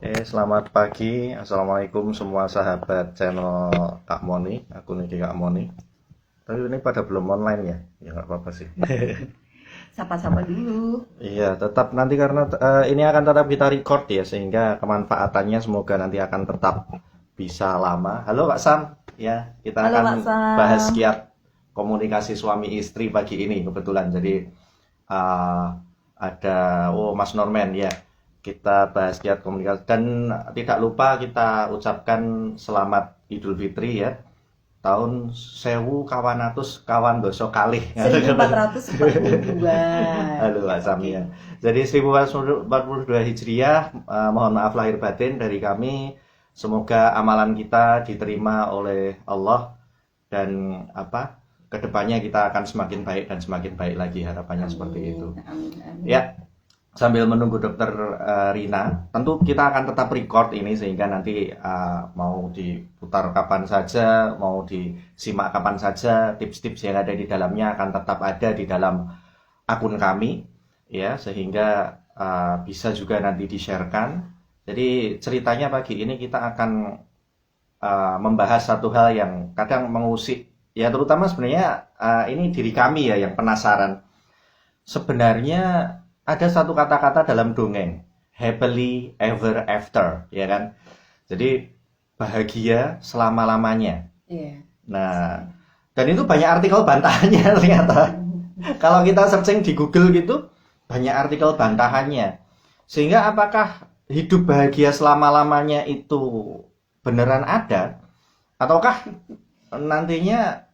Selamat pagi. Assalamualaikum semua sahabat channel Kak Moni. Aku Niki Kak Moni. Tapi ini pada belum online ya? Ya nggak apa-apa sih. Sapa-sapa dulu. Iya, tetap nanti karena ini akan tetap kita record ya, sehingga kemanfaatannya semoga nanti akan tetap bisa lama. Halo Kak Sam, ya kita Halo akan Pak bahas Sam. kiat komunikasi suami istri pagi ini kebetulan. Jadi uh, ada Mas Norman ya. Kita bahas kiat komunikasi dan tidak lupa kita ucapkan selamat Idul Fitri ya. Tahun 1000 kawan doso kalih. 1442. Halo Pak Sam Oke. ya. Jadi 1442 Hijriah, mohon maaf lahir batin dari kami. Semoga amalan kita diterima oleh Allah dan kedepannya kita akan semakin baik dan semakin baik lagi, harapannya seperti itu. Amin. Amin. Amin. Ya, sambil menunggu dokter Rina, tentu kita akan tetap record ini sehingga nanti mau diputar kapan saja, mau disimak kapan saja, tips-tips yang ada di dalamnya akan tetap ada di dalam akun kami, ya, sehingga bisa juga nanti di-sharekan. Jadi ceritanya pagi ini kita akan membahas satu hal yang kadang mengusik, ya terutama sebenarnya ini diri kami ya yang penasaran. Sebenarnya ada satu kata-kata dalam dongeng, happily ever after, ya kan? Jadi bahagia selama-lamanya. Iya. Nah, dan itu banyak artikel bantahannya ternyata. Kalau kita searching di Google gitu, banyak artikel bantahannya. Sehingga apakah hidup bahagia selama-lamanya itu beneran ada? Ataukah nantinya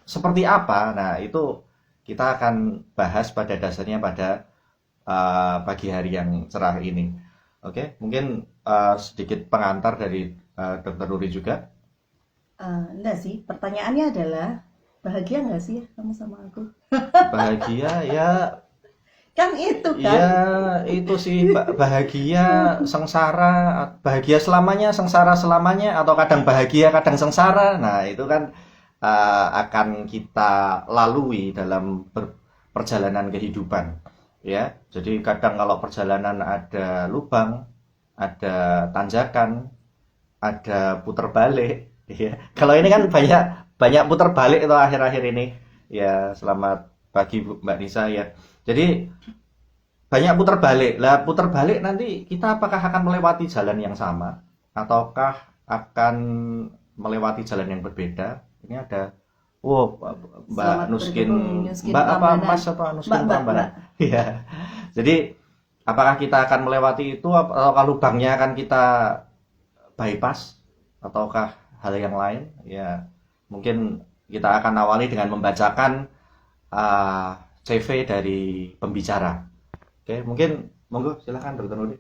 seperti apa? Nah, itu kita akan bahas pada dasarnya pada pagi hari yang cerah ini. Oke, mungkin sedikit pengantar dari Dokter Nuri juga. Enggak sih, pertanyaannya adalah bahagia nggak sih kamu sama aku? Bahagia ya, Kan itu kan. ya itu sih bahagia sengsara, bahagia selamanya, sengsara selamanya, atau kadang bahagia kadang sengsara. Nah, itu kan akan kita lalui dalam perjalanan kehidupan. Ya, jadi kadang kalau perjalanan ada lubang, ada tanjakan, ada puter balik, ya. Kalau ini kan banyak banyak puter balik itu akhir-akhir ini. Ya, selamat pagi Mbak Nisa ya. Jadi banyak puter balik. Lah puter balik nanti kita apakah akan melewati jalan yang sama ataukah akan melewati jalan yang berbeda? Ini ada Mbak Selamat Nuskin, bergabung Nuskin Mbak apa Prambanan. Mas apa Mbak, Nuskin Mbak, Prambanan? Mbak. Iya. Jadi apakah kita akan melewati itu atau kalau lubangnya akan kita bypass ataukah hal yang lain? Ya, mungkin kita akan awali dengan membacakan CV dari pembicara. Oke, mungkin monggo silakan Dokter Nuri.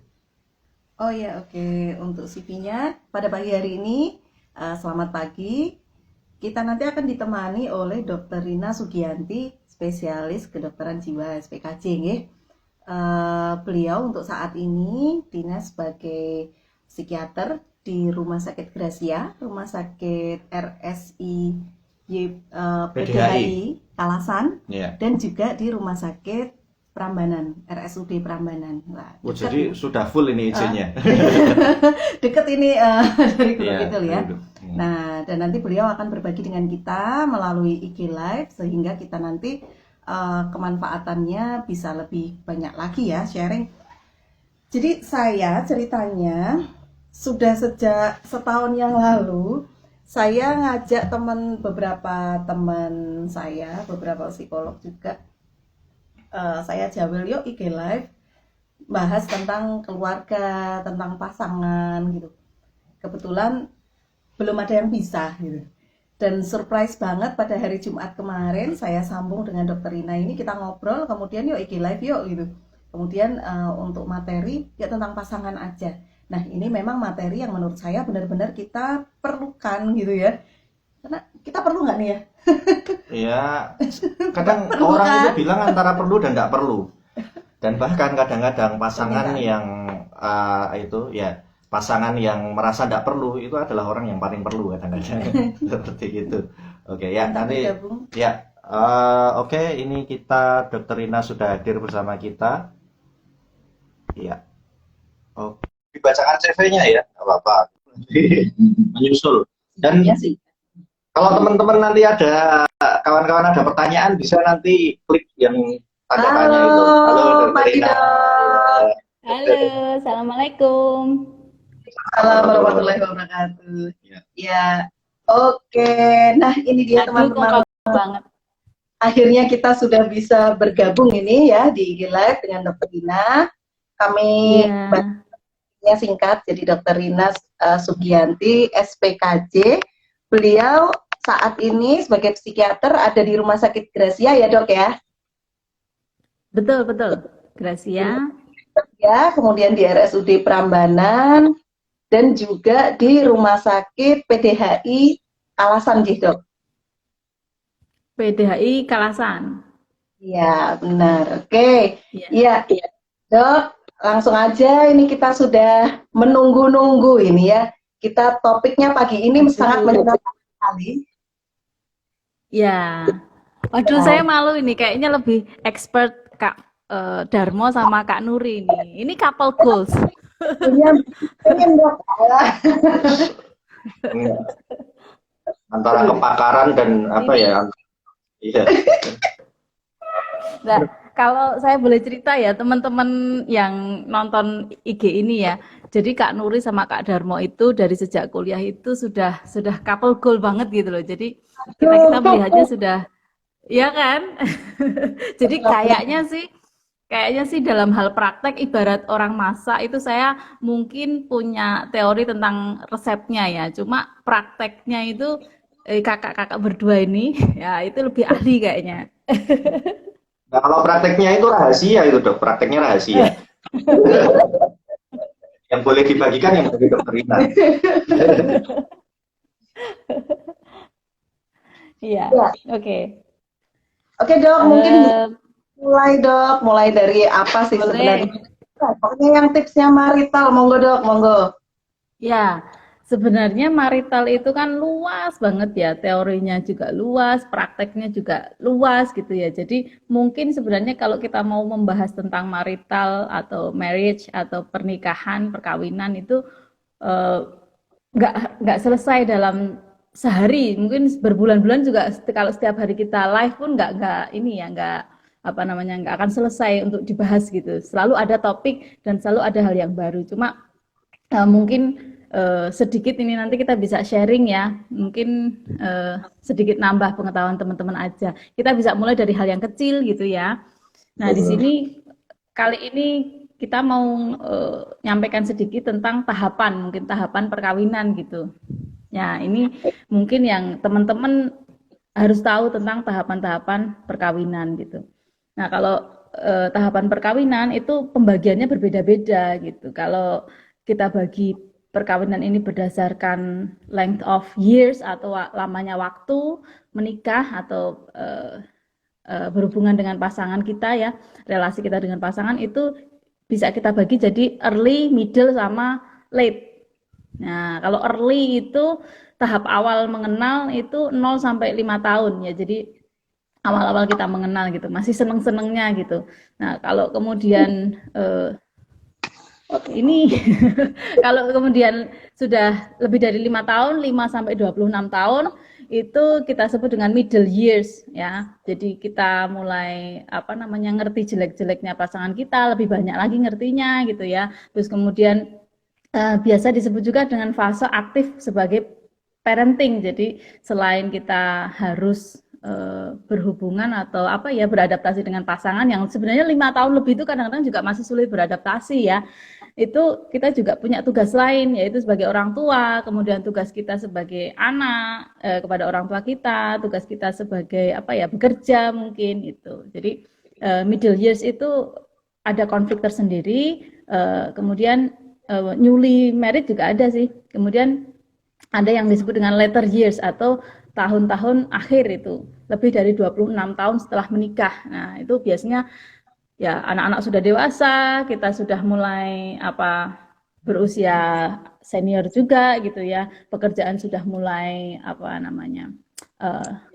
Oh ya, oke. Untuk CV-nya pada pagi hari ini, selamat pagi. Kita nanti akan ditemani oleh Dr. Rina Sugianti, spesialis kedokteran jiwa SPKJ, nggih. Beliau untuk saat ini dinas sebagai psikiater di Rumah Sakit Gracia, Rumah Sakit RSI PDHI Kalasan, Ya. dan juga di Rumah Sakit Prambanan, RSUD Prambanan. Wah, Oh, deket jadi sudah full ini izinnya. deket ini dari Gunung Iya, Kidul ya. itu. Nah, dan nanti beliau akan berbagi dengan kita melalui IG Live sehingga kita nanti kemanfaatannya bisa lebih banyak lagi ya, sharing. Jadi saya ceritanya sudah sejak setahun yang lalu saya ngajak beberapa teman saya, beberapa psikolog juga, saya jawel yuk IG Live bahas tentang keluarga, tentang pasangan gitu. Kebetulan belum ada yang bisa gitu. Dan surprise banget pada hari Jumat kemarin saya sambung dengan Dokter Rina ini, kita ngobrol, kemudian yuk IG Live yuk gitu. Kemudian untuk materi ya tentang pasangan aja. Nah, ini memang materi yang menurut saya benar-benar kita perlukan gitu ya. Karena kita perlu nggak nih ya? Ya, kadang Perlu orang kan? itu bilang antara perlu dan tidak perlu. Dan bahkan kadang-kadang pasangan Perbedaan. yang itu ya pasangan yang merasa tidak perlu itu adalah orang yang paling perlu kadang-kadang seperti itu. Oke ya Minta nanti bergabung. ya oke ini kita Dokter Rina sudah hadir bersama kita. Ya. Oke. dibacakan CV-nya ya, nggak apa-apa. Menyusul. Dan Ya sih. kalau teman-teman nanti ada kawan-kawan ada pertanyaan bisa nanti klik yang tanda tanya itu. Halo Halo, Dokter Pak Rina. Didot. Halo, Assalamualaikum. Assalamualaikum warahmatullahi wabarakatuh. Ya. Ya, oke. Nah, ini dia Aduh, kok teman-teman. kamu banget. Akhirnya kita sudah bisa bergabung ini ya di IG Live dengan Dr. Rina. Kami Iya. singkat, jadi Dr. Rina Sugianti, SPKJ. Beliau saat ini sebagai psikiater ada di Rumah Sakit Gracia ya dok ya? Betul, betul. Gracia. Ya, kemudian di RSUD Prambanan dan juga di Rumah Sakit PDHI Kalasan dok. PDHI Kalasan. Iya, benar. Oke. Iya. Iya, dok. Langsung aja ini kita sudah menunggu-nunggu ini ya. Kita topiknya pagi ini sangat menyenangkan sekali. Ya. Waduh, saya malu ini. Kayaknya lebih expert Kak Darmo sama Kak Nuri ini. Ini couple goals. Pengen dok. Antara kepakaran dan apa ya? Iya. Nah, kalau saya boleh cerita ya, teman-teman yang nonton IG ini ya. Jadi Kak Nuri sama Kak Darmo itu dari sejak kuliah itu sudah couple goal banget gitu loh. Jadi kita melihatnya sudah, ya kan? Jadi kayaknya sih dalam hal praktek ibarat orang masak itu saya mungkin punya teori tentang resepnya ya. Cuma prakteknya itu kakak-kakak berdua ini ya itu lebih ahli kayaknya. Nah, kalau prakteknya itu rahasia itu dok, prakteknya rahasia. Yang boleh dibagikan yang bagi Dokter Rina. Iya, oke. Oke dok, mungkin mulai dari apa sih sebenarnya? Pokoknya yang tipsnya marital, monggo dok, monggo. Ya, sebenarnya marital itu kan luas banget ya, teorinya juga luas, prakteknya juga luas gitu ya. Jadi mungkin sebenarnya kalau kita mau membahas tentang marital atau marriage atau pernikahan, perkawinan itu eh, nggak selesai dalam sehari, mungkin berbulan-bulan juga kalau setiap hari kita live pun nggak ini ya nggak apa namanya nggak akan selesai untuk dibahas gitu. Selalu ada topik dan selalu ada hal yang baru. Cuma mungkin sedikit ini nanti kita bisa sharing ya, mungkin sedikit nambah pengetahuan teman-teman aja. Kita bisa mulai dari hal yang kecil gitu ya. Nah di sini kali ini kita mau nyampaikan sedikit tentang mungkin tahapan perkawinan gitu. Ya ini mungkin yang teman-teman harus tahu tentang tahapan-tahapan perkawinan gitu. Nah kalau tahapan perkawinan itu pembagiannya berbeda-beda gitu. Kalau kita bagi perkawinan ini berdasarkan length of years atau lamanya waktu menikah atau berhubungan dengan pasangan kita ya, relasi kita dengan pasangan itu bisa kita bagi jadi early, middle, sama late. Nah, kalau early itu tahap awal mengenal itu 0 sampai 5 tahun ya. Jadi awal-awal kita mengenal gitu, masih seneng-senengnya gitu. Nah, kalau kemudian ini kalau kemudian sudah lebih dari 5 tahun, 5 sampai 26 tahun itu kita sebut dengan middle years ya. Jadi kita mulai apa namanya ngerti jelek-jeleknya pasangan kita, lebih banyak lagi ngertinya gitu ya. Terus kemudian biasa disebut juga dengan fase aktif sebagai parenting. Jadi selain kita harus berhubungan atau apa ya beradaptasi dengan pasangan yang sebenarnya 5 tahun lebih itu kadang-kadang juga masih sulit beradaptasi ya. Itu kita juga punya tugas lain yaitu sebagai orang tua, kemudian tugas kita sebagai anak kepada orang tua kita, tugas kita sebagai apa ya bekerja mungkin itu. Jadi middle years itu ada konflik tersendiri, kemudian newly married juga ada sih. Kemudian ada yang disebut dengan later years atau tahun-tahun akhir itu, lebih dari 26 tahun setelah menikah. Nah, itu biasanya ya anak-anak sudah dewasa, kita sudah mulai apa berusia senior juga gitu ya. Pekerjaan sudah mulai apa namanya?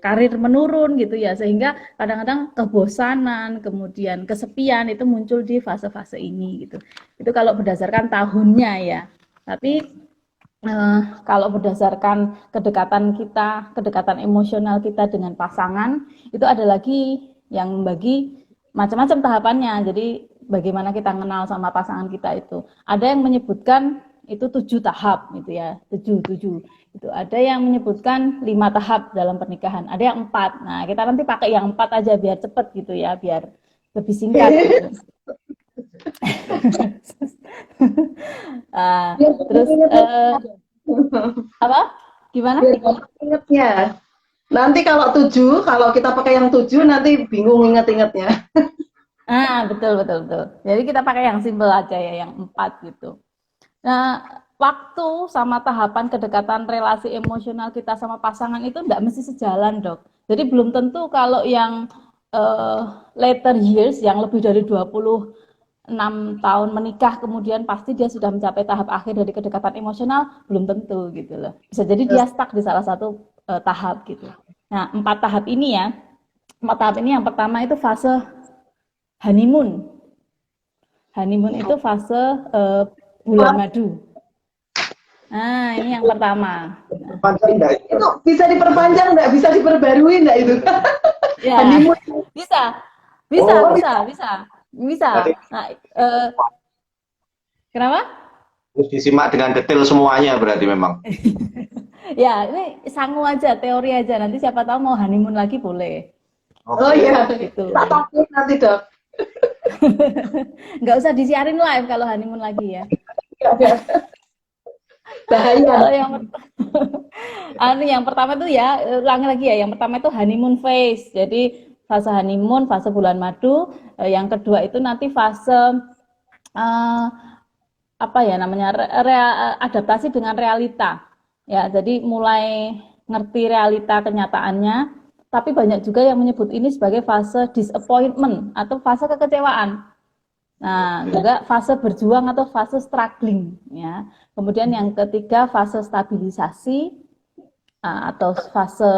karir menurun gitu ya, sehingga kadang-kadang kebosanan, kemudian kesepian itu muncul di fase-fase ini gitu. Itu kalau berdasarkan tahunnya ya. Tapi kalau berdasarkan kedekatan kita, kedekatan emosional kita dengan pasangan, itu ada lagi yang bagi macam-macam tahapannya. Jadi bagaimana kita kenal sama pasangan kita itu. Ada yang menyebutkan itu 7 tahap gitu ya, 7. Itu ada yang menyebutkan 5 tahap dalam pernikahan, ada yang 4. Nah, kita nanti pakai yang 4 aja biar cepet gitu ya, biar lebih singkat gitu. Terus apa? Gimana? Biar gampang ingetnya. Nanti kalau kita pakai yang 7 nanti bingung inget-ingetnya. Betul. Jadi kita pakai yang simpel aja ya, yang 4 gitu. Nah, waktu sama tahapan kedekatan relasi emosional kita sama pasangan itu enggak mesti sejalan, Dok. Jadi belum tentu kalau yang later years, yang lebih dari 26 tahun menikah, kemudian pasti dia sudah mencapai tahap akhir dari kedekatan emosional, belum tentu gitu loh. Bisa jadi dia stuck di salah satu tahap gitu. Nah, 4 tahap ini ya, 4 tahap ini yang pertama itu fase honeymoon. Honeymoon itu fase bulan madu. Nah, ini yang pertama. Itu bisa diperpanjang nggak? Bisa diperbarui nggak itu? Ya, Honeymoon. bisa. Nah, kenapa? Terus disimak dengan detail semuanya berarti memang. Ya, ini sangu aja, teori aja. Nanti siapa tahu mau honeymoon lagi boleh. Oh iya, Gitu. tak takut nanti, Dok. Nggak usah disiarin live kalau honeymoon lagi ya. Bahaya. Yang pertama itu ya, ulangi lagi ya. Yang pertama itu honeymoon phase. Jadi fase honeymoon, fase bulan madu. Yang kedua itu nanti fase apa ya namanya, adaptasi dengan realita. Ya, jadi mulai ngerti realita kenyataannya. Tapi banyak juga yang menyebut ini sebagai fase disappointment atau fase kekecewaan. Nah, juga fase berjuang atau fase struggling ya. Kemudian yang ketiga fase stabilisasi atau fase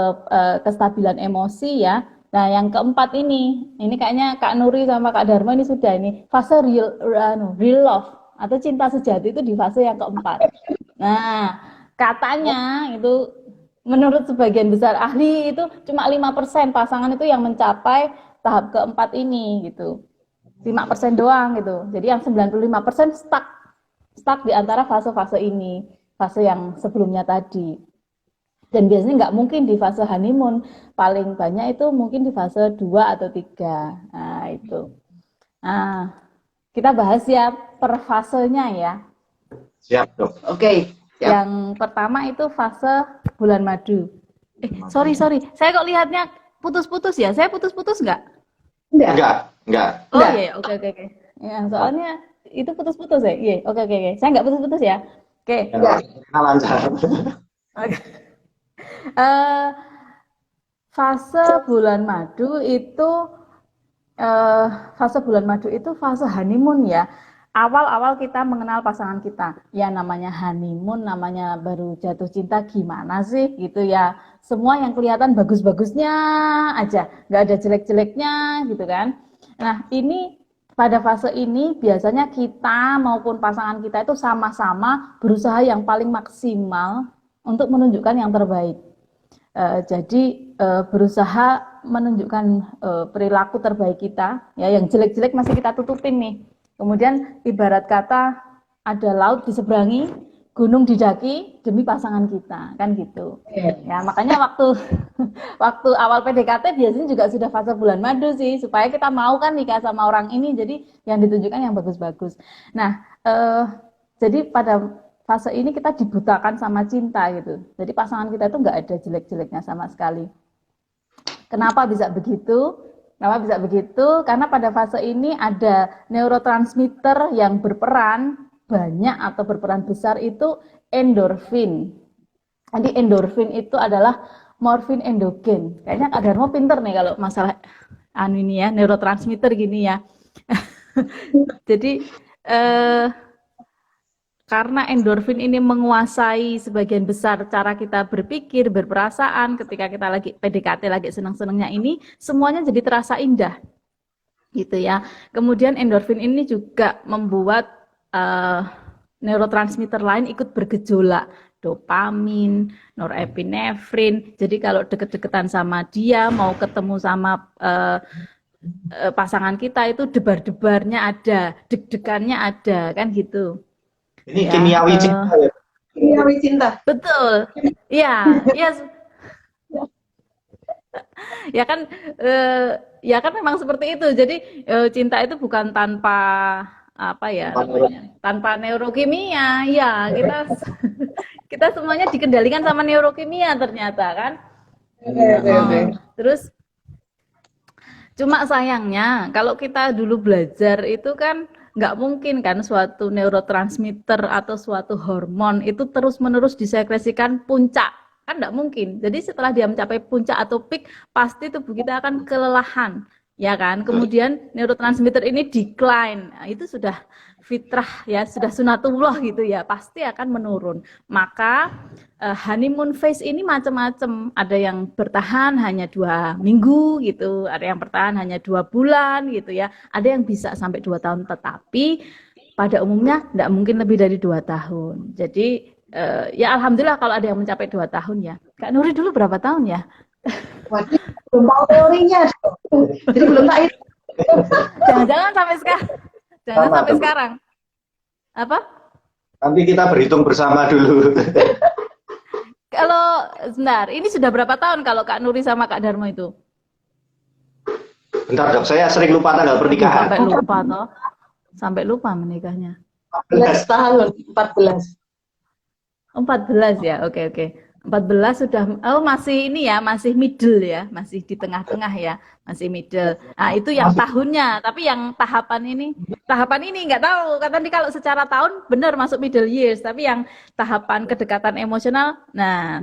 kestabilan emosi ya. Nah, yang keempat ini kayaknya Kak Nuri sama Kak Dharma ini sudah ini fase real love atau cinta sejati itu di fase yang keempat. Nah, katanya itu menurut sebagian besar ahli itu cuma 5% pasangan itu yang mencapai tahap keempat ini gitu. 5% doang gitu. Jadi yang 95% stuck di antara fase-fase ini, fase yang sebelumnya tadi. Dan biasanya nggak mungkin di fase honeymoon, paling banyak itu mungkin di fase 2 atau 3. Nah, itu. Nah, kita bahas ya per fasenya ya. Siap, Dok. Oke. Siap. Yang pertama itu fase bulan madu. Sorry. Saya kok lihatnya putus-putus ya? Saya putus-putus nggak? Enggak. Oh iya, oke. Ya, soalnya itu putus-putus ya? Iya, oke. Saya nggak putus-putus ya? Oke. Lancar. Fase bulan madu itu fase honeymoon ya. Awal-awal kita mengenal pasangan kita, ya namanya honeymoon, namanya baru jatuh cinta, gimana sih gitu ya. Semua yang kelihatan bagus-bagusnya aja, nggak ada jelek-jeleknya gitu kan. Nah, ini pada fase ini biasanya kita maupun pasangan kita itu sama-sama berusaha yang paling maksimal untuk menunjukkan yang terbaik. Jadi berusaha menunjukkan perilaku terbaik kita, ya yang jelek-jelek masih kita tutupin nih. Kemudian ibarat kata ada laut diseberangi, gunung didaki demi pasangan kita, kan gitu. Ya makanya waktu awal PDKT biasanya juga sudah fase bulan madu sih, supaya kita mau kan nikah sama orang ini, jadi yang ditunjukkan yang bagus-bagus. Nah, jadi pada fase ini kita dibutakan sama cinta gitu. Jadi pasangan kita itu nggak ada jelek-jeleknya sama sekali. Kenapa bisa begitu? Karena pada fase ini ada neurotransmitter yang berperan banyak atau berperan besar itu endorfin. Jadi endorfin itu adalah morfin endogen. Kayaknya Kak Darmo pinter nih kalau masalah ini ya, neurotransmitter gini ya. Jadi karena endorfin ini menguasai sebagian besar cara kita berpikir, berperasaan, ketika kita lagi PDKT, lagi senang-senangnya ini, semuanya jadi terasa indah, gitu ya. Kemudian endorfin ini juga membuat neurotransmitter lain ikut bergejolak, dopamin, norepinefrin. Jadi kalau deket-deketan sama dia, mau ketemu sama pasangan kita itu debar-debarnya ada, deg-degannya ada, kan gitu. Ini Ya, kimiawi cinta ya. Kimiawi cinta. betul. Iya, iya. Ya kan memang seperti itu. Jadi cinta itu bukan tanpa apa ya namanya, tanpa neurokimia. Ya, kita semuanya dikendalikan sama neurokimia ternyata kan. Terus cuma sayangnya kalau kita dulu belajar itu kan nggak mungkin kan suatu neurotransmitter atau suatu hormon itu terus-menerus disekresikan puncak, kan nggak mungkin. Jadi setelah dia mencapai puncak atau peak, pasti tubuh kita akan kelelahan, ya kan? Kemudian neurotransmitter ini decline, nah, itu sudah fitrah ya, sudah sunatullah gitu ya, pasti akan menurun. Maka honeymoon phase ini macam-macam, ada yang bertahan hanya 2 minggu gitu, ada yang bertahan hanya 2 bulan gitu ya, ada yang bisa sampai 2 tahun, tetapi pada umumnya tidak mungkin lebih dari 2 tahun. Jadi ya alhamdulillah kalau ada yang mencapai 2 tahun ya. Kak Nuri dulu berapa tahun ya? Waduh, belum tahu teorinya. Jadi belum tahu. Jangan-jangan sampai sekarang. Jangan sampai sekarang. Apa? Nanti kita berhitung bersama dulu. Kalau sebentar, ini sudah berapa tahun kalau Kak Nuri sama Kak Darmo itu? Bentar dok, saya sering lupa tanggal pernikahan. Sampai lupa toh. Sampai lupa menikahnya. 14 tahun, 14. 14 ya, oke. 14 sudah, masih ini ya, masih middle ya, masih di tengah-tengah ya, masih middle. Nah itu yang tahunnya, tapi yang tahapan ini nggak tahu. Kan tadi kalau secara tahun benar masuk middle years, tapi yang tahapan kedekatan emosional, nah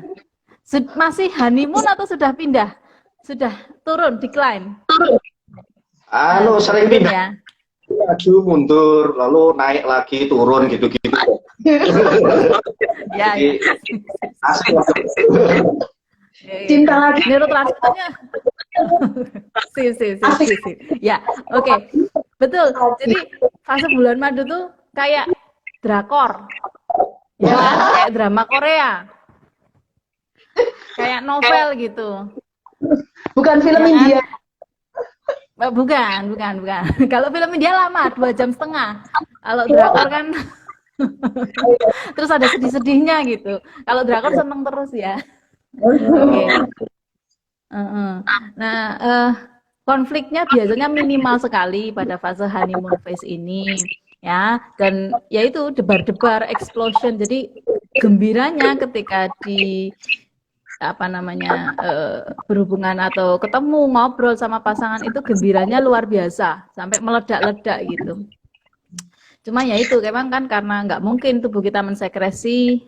masih honeymoon atau sudah pindah? Sudah turun, decline? Sering pindah. Ya. Maju, mundur, lalu naik lagi, turun gitu-gitu. Ya. Asik. Cinta lagi. Neurotransmitternya. Sip. Ya, oke. Betul. Jadi fase bulan madu tuh kayak drakor. Ya kan? Kayak drama Korea. Kayak novel gitu. Bukan film Ya kan? India. Bukan. Kalau film India lama, 2 jam setengah. Kalau drakor kan terus ada sedih-sedihnya gitu. Kalau drakor seneng terus ya. Oke. Nah, konfliknya biasanya minimal sekali pada fase honeymoon phase ini, ya. Dan yaitu debar-debar, explosion. Jadi gembiranya ketika berhubungan atau ketemu ngobrol sama pasangan itu gembiranya luar biasa sampai meledak-ledak gitu. Cuma ya itu memang kan karena nggak mungkin tubuh kita mensekresi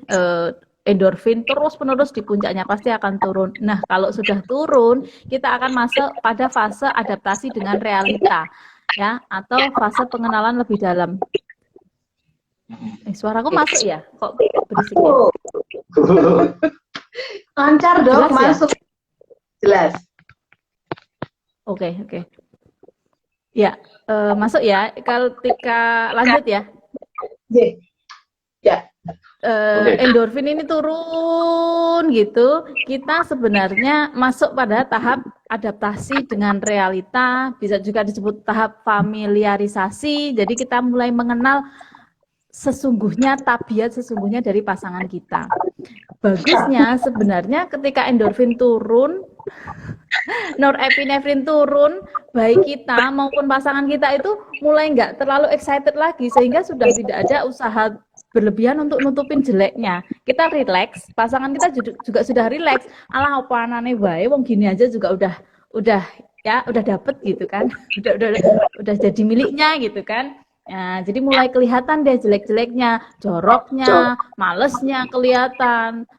endorfin terus-menerus di puncaknya, pasti akan turun. Nah, kalau sudah turun, kita akan masuk pada fase adaptasi dengan realita, ya, atau fase pengenalan lebih dalam. Suaraku masuk ya? Kok berisik ya? Lancar dong, Jelas ya? masuk. Jelas. Oke. Ya, masuk ya. Kalau Tika lanjut ya. Ya. Endorfin ini turun gitu, kita sebenarnya masuk pada tahap adaptasi dengan realita, bisa juga disebut tahap familiarisasi. Jadi kita mulai mengenal sesungguhnya, tabiat sesungguhnya dari pasangan kita. Bagusnya sebenarnya ketika endorfin turun, norepinefrin turun, baik kita maupun pasangan kita itu mulai nggak terlalu excited lagi, sehingga sudah tidak ada usaha berlebihan untuk nutupin jeleknya. Kita relax, pasangan kita juga sudah relax. Alah apa anane wae, wong gini aja juga udah dapet gitu kan, udah jadi miliknya gitu kan. Nah, jadi mulai kelihatan deh jelek-jeleknya, joroknya, malesnya kelihatan,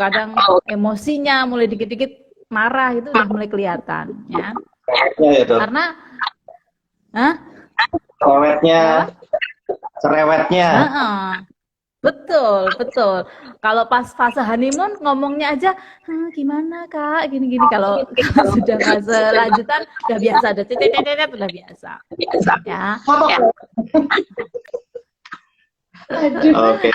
kadang emosinya mulai dikit-dikit marah, itu udah mulai kelihatan, ya. Ya, Karena, awetnya, cerewetnya. Heeh. Betul, betul. Kalau pas fase honeymoon ngomongnya aja, gimana Kak, gini-gini. Kalau sudah fase lanjutan, udah biasa, udah tetet, udah biasa. Ya. Oke.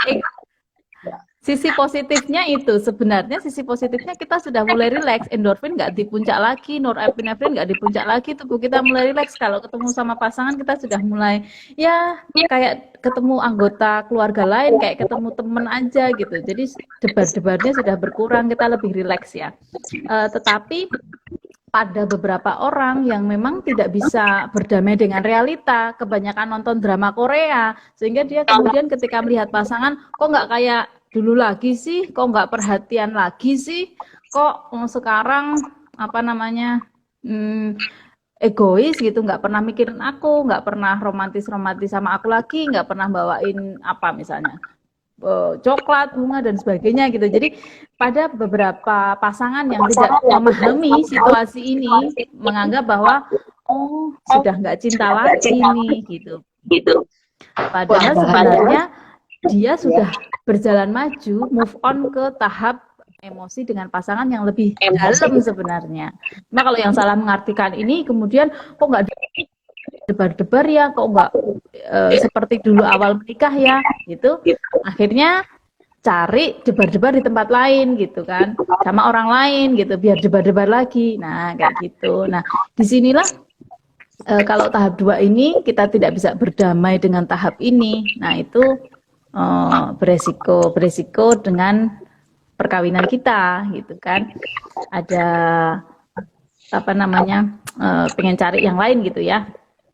Sisi positifnya itu sebenarnya sisi positifnya kita sudah mulai rileks, endorfin nggak di puncak lagi, norepinefrin nggak di puncak lagi, tubuh kita mulai rileks. Kalau ketemu sama pasangan kita sudah mulai ya kayak ketemu anggota keluarga lain, kayak ketemu temen aja gitu. Jadi debar-debarnya sudah berkurang, kita lebih rileks ya. Tetapi pada beberapa orang yang memang tidak bisa berdamai dengan realita, kebanyakan nonton drama Korea, sehingga dia kemudian ketika melihat pasangan, kok nggak kayak dulu lagi sih, kok nggak perhatian lagi sih, kok sekarang apa namanya egois gitu, nggak pernah mikirin aku, nggak pernah romantis sama aku lagi, nggak pernah bawain apa misalnya coklat, bunga dan sebagainya gitu. Jadi pada beberapa pasangan yang tidak memahami situasi ini menganggap bahwa oh sudah nggak cinta lagi nih gitu. Padahal sebenarnya dia sudah berjalan maju, move on ke tahap emosi dengan pasangan yang lebih dalam sebenarnya. Nah kalau yang salah mengartikan ini kemudian kok nggak debar-debar ya, kok nggak seperti dulu awal menikah ya, gitu. Akhirnya cari debar-debar di tempat lain gitu kan, sama orang lain gitu, biar debar-debar lagi. Nah kayak gitu. Nah disinilah kalau tahap 2 ini kita tidak bisa berdamai dengan tahap ini. Nah itu beresiko dengan perkawinan kita gitu kan. Ada apa namanya pengen cari yang lain gitu ya,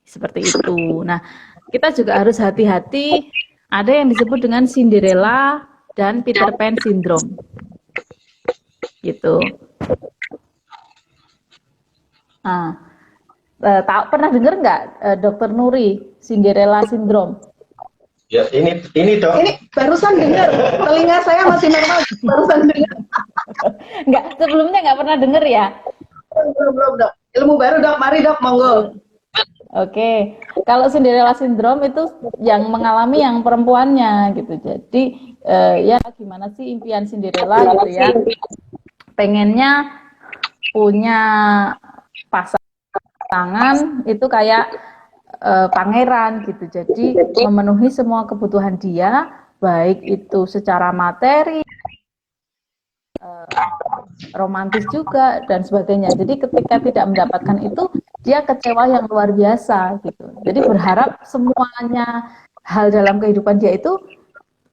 seperti itu. Nah kita juga harus hati-hati, ada yang disebut dengan Cinderella dan Peter Pan syndrome gitu. Nah, pernah dengar nggak Dokter Nuri Cinderella syndrome? Ya, ini dok. Ini barusan dengar, telinga saya masih normal, barusan dengar. Enggak, sebelumnya nggak pernah dengar ya? Belum dok, ilmu baru dok, mari dok, monggo. Oke, kalau Cinderella syndrome itu yang mengalami yang perempuannya gitu. Jadi ya gimana sih impian Cinderella gitu ya? Pengennya punya pasangan itu kayak pangeran gitu. Jadi memenuhi semua kebutuhan dia, baik itu secara materi, romantis juga dan sebagainya. Jadi ketika tidak mendapatkan itu, dia kecewa yang luar biasa gitu. Jadi berharap semuanya hal dalam kehidupan dia itu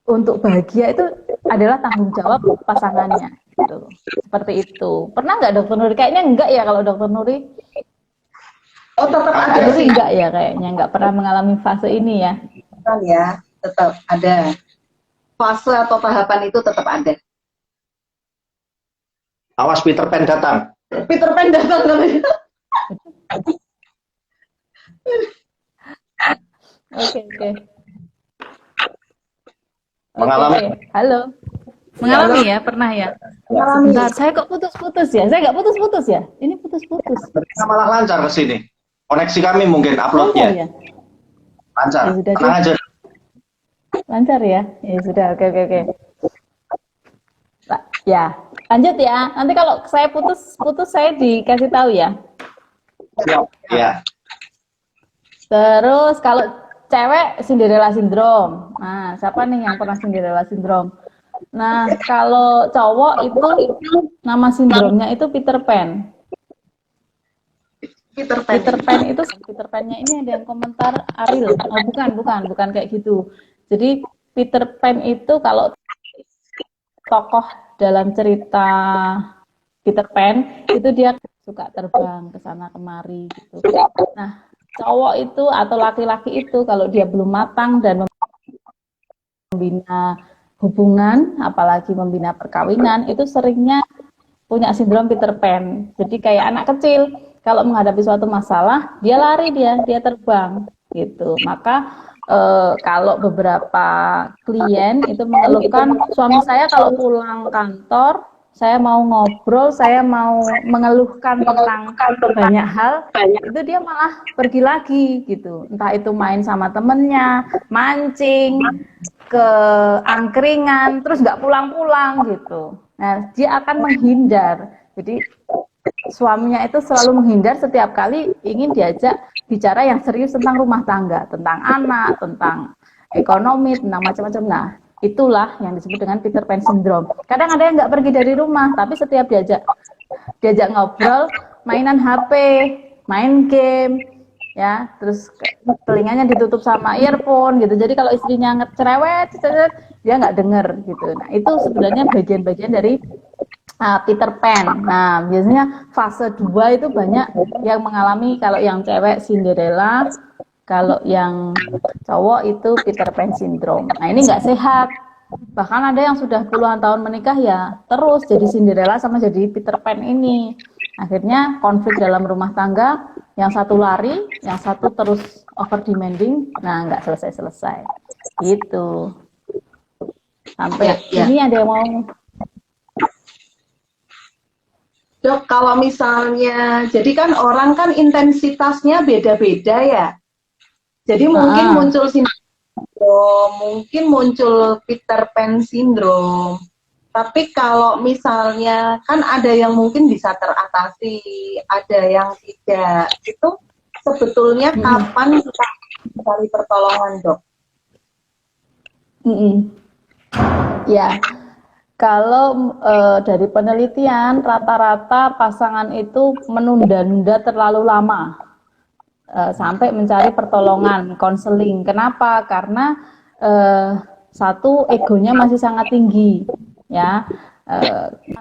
untuk bahagia itu adalah tanggung jawab pasangannya gitu. Seperti itu. Pernah nggak Dokter Nuri? Kayaknya enggak ya kalau Dokter Nuri. Oh tetap ada Dokter Nuri sih. enggak ya kayaknya, enggak pernah mengalami fase ini ya. Ya, tetap ada. Fase atau tahapan itu tetap ada. Awas Peter Pan datang. Peter Pan datang namanya. Oke. Mengalami. Oke. Halo. Mengalami ya, pernah ya? Sebentar, saya kok putus-putus ya? Saya nggak putus-putus ya? Ini putus-putus. Kita malah lancar ke sini. Koneksi kami mungkin Lancar uploadnya. ya? Lancar. Ya sudah, Tenang aja. Lancar ya? Ya sudah, oke. Ya, lanjut ya. Nanti kalau saya putus saya dikasih tahu ya. Ya. Terus kalau cewek Cinderella syndrome. Nah, siapa nih yang pernah Cinderella syndrome? Nah, kalau cowok itu nama sindromnya itu Peter Pan. Peter Pan itu Peter Pan-nya ini ada yang komentar Ariel. Oh, bukan kayak gitu. Jadi Peter Pan itu kalau tokoh dalam cerita Peter Pan itu dia suka terbang ke sana kemari gitu. Nah, cowok itu atau laki-laki itu kalau dia belum matang dan membina hubungan, apalagi membina perkawinan, itu seringnya punya sindrom Peter Pan. Jadi kayak anak kecil, kalau menghadapi suatu masalah, dia lari, dia terbang gitu. Maka kalau beberapa klien itu mengeluhkan, suami saya kalau pulang kantor saya mau ngobrol, saya mau mengeluhkan tentang banyak hal, itu dia malah pergi lagi gitu. Entah itu main sama temennya, mancing, ke angkringan, terus nggak pulang-pulang gitu. Nah, dia akan menghindar. Jadi suaminya itu selalu menghindar setiap kali ingin diajak bicara yang serius tentang rumah tangga, tentang anak, tentang ekonomi, tentang macam-macam. Nah, itulah yang disebut dengan Peter Pan syndrome. Kadang ada yang nggak pergi dari rumah, tapi setiap diajak ngobrol, mainan HP, main game, ya, terus telinganya ditutup sama earphone gitu. Jadi kalau istrinya cerewet, dia nggak denger gitu. Nah, itu sebenarnya bagian-bagian dari Peter Pan. Nah, biasanya fase 2 itu banyak yang mengalami, kalau yang cewek Cinderella, kalau yang cowok itu Peter Pan syndrome. Nah, ini nggak sehat. Bahkan ada yang sudah puluhan tahun menikah ya terus jadi Cinderella sama jadi Peter Pan ini. Akhirnya konflik dalam rumah tangga, yang satu lari, yang satu terus over demanding. Nah, nggak selesai-selesai. Gitu. Sampai ini ada yang mau. Dok, kalau misalnya, jadi kan orang kan intensitasnya beda-beda ya. Jadi mungkin muncul sindrom, mungkin muncul Peter Pan syndrome. Tapi kalau misalnya kan ada yang mungkin bisa teratasi, ada yang tidak. Itu sebetulnya kapan kita mencari pertolongan, Dok? Ya, kalau dari penelitian rata-rata pasangan itu menunda-nunda terlalu lama. Sampai mencari pertolongan konseling. Kenapa? Karena satu, egonya masih sangat tinggi, ya,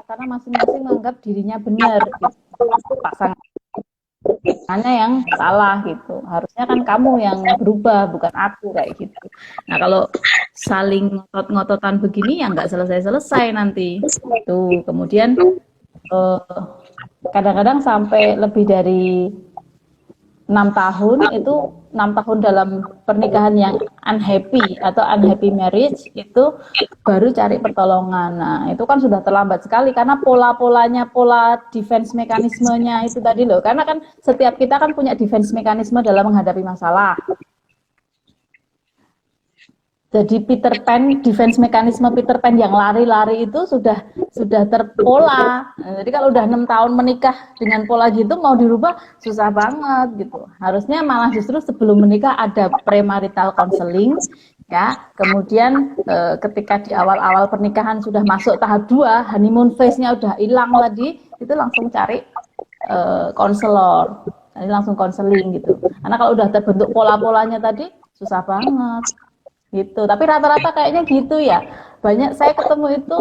karena masing-masing menganggap dirinya benar, gitu. Pasangannya yang salah gitu. Harusnya kan kamu yang berubah, bukan aku, kayak gitu. Nah, kalau saling ngotot-ngototan begini ya nggak selesai-selesai nanti. Tuh, kemudian kadang-kadang sampai lebih dari 6 tahun, itu 6 tahun dalam pernikahan yang unhappy atau unhappy marriage, itu baru cari pertolongan. Nah, itu kan sudah terlambat sekali karena pola-polanya, pola defense mekanismenya itu tadi loh. Karena kan setiap kita kan punya defense mekanisme dalam menghadapi masalah. Jadi Peter Pan, defense mekanisme Peter Pan yang lari-lari itu sudah terpola. Jadi kalau udah 6 tahun menikah dengan pola gitu, mau dirubah susah banget gitu. Harusnya malah justru sebelum menikah ada premarital counseling, ya. Kemudian ketika di awal-awal pernikahan sudah masuk tahap 2, honeymoon phase-nya udah hilang tadi, itu langsung cari konselor. Jadi langsung konseling gitu. Karena kalau udah terbentuk pola-polanya tadi susah banget. Gitu, tapi rata-rata kayaknya gitu ya. Banyak saya ketemu itu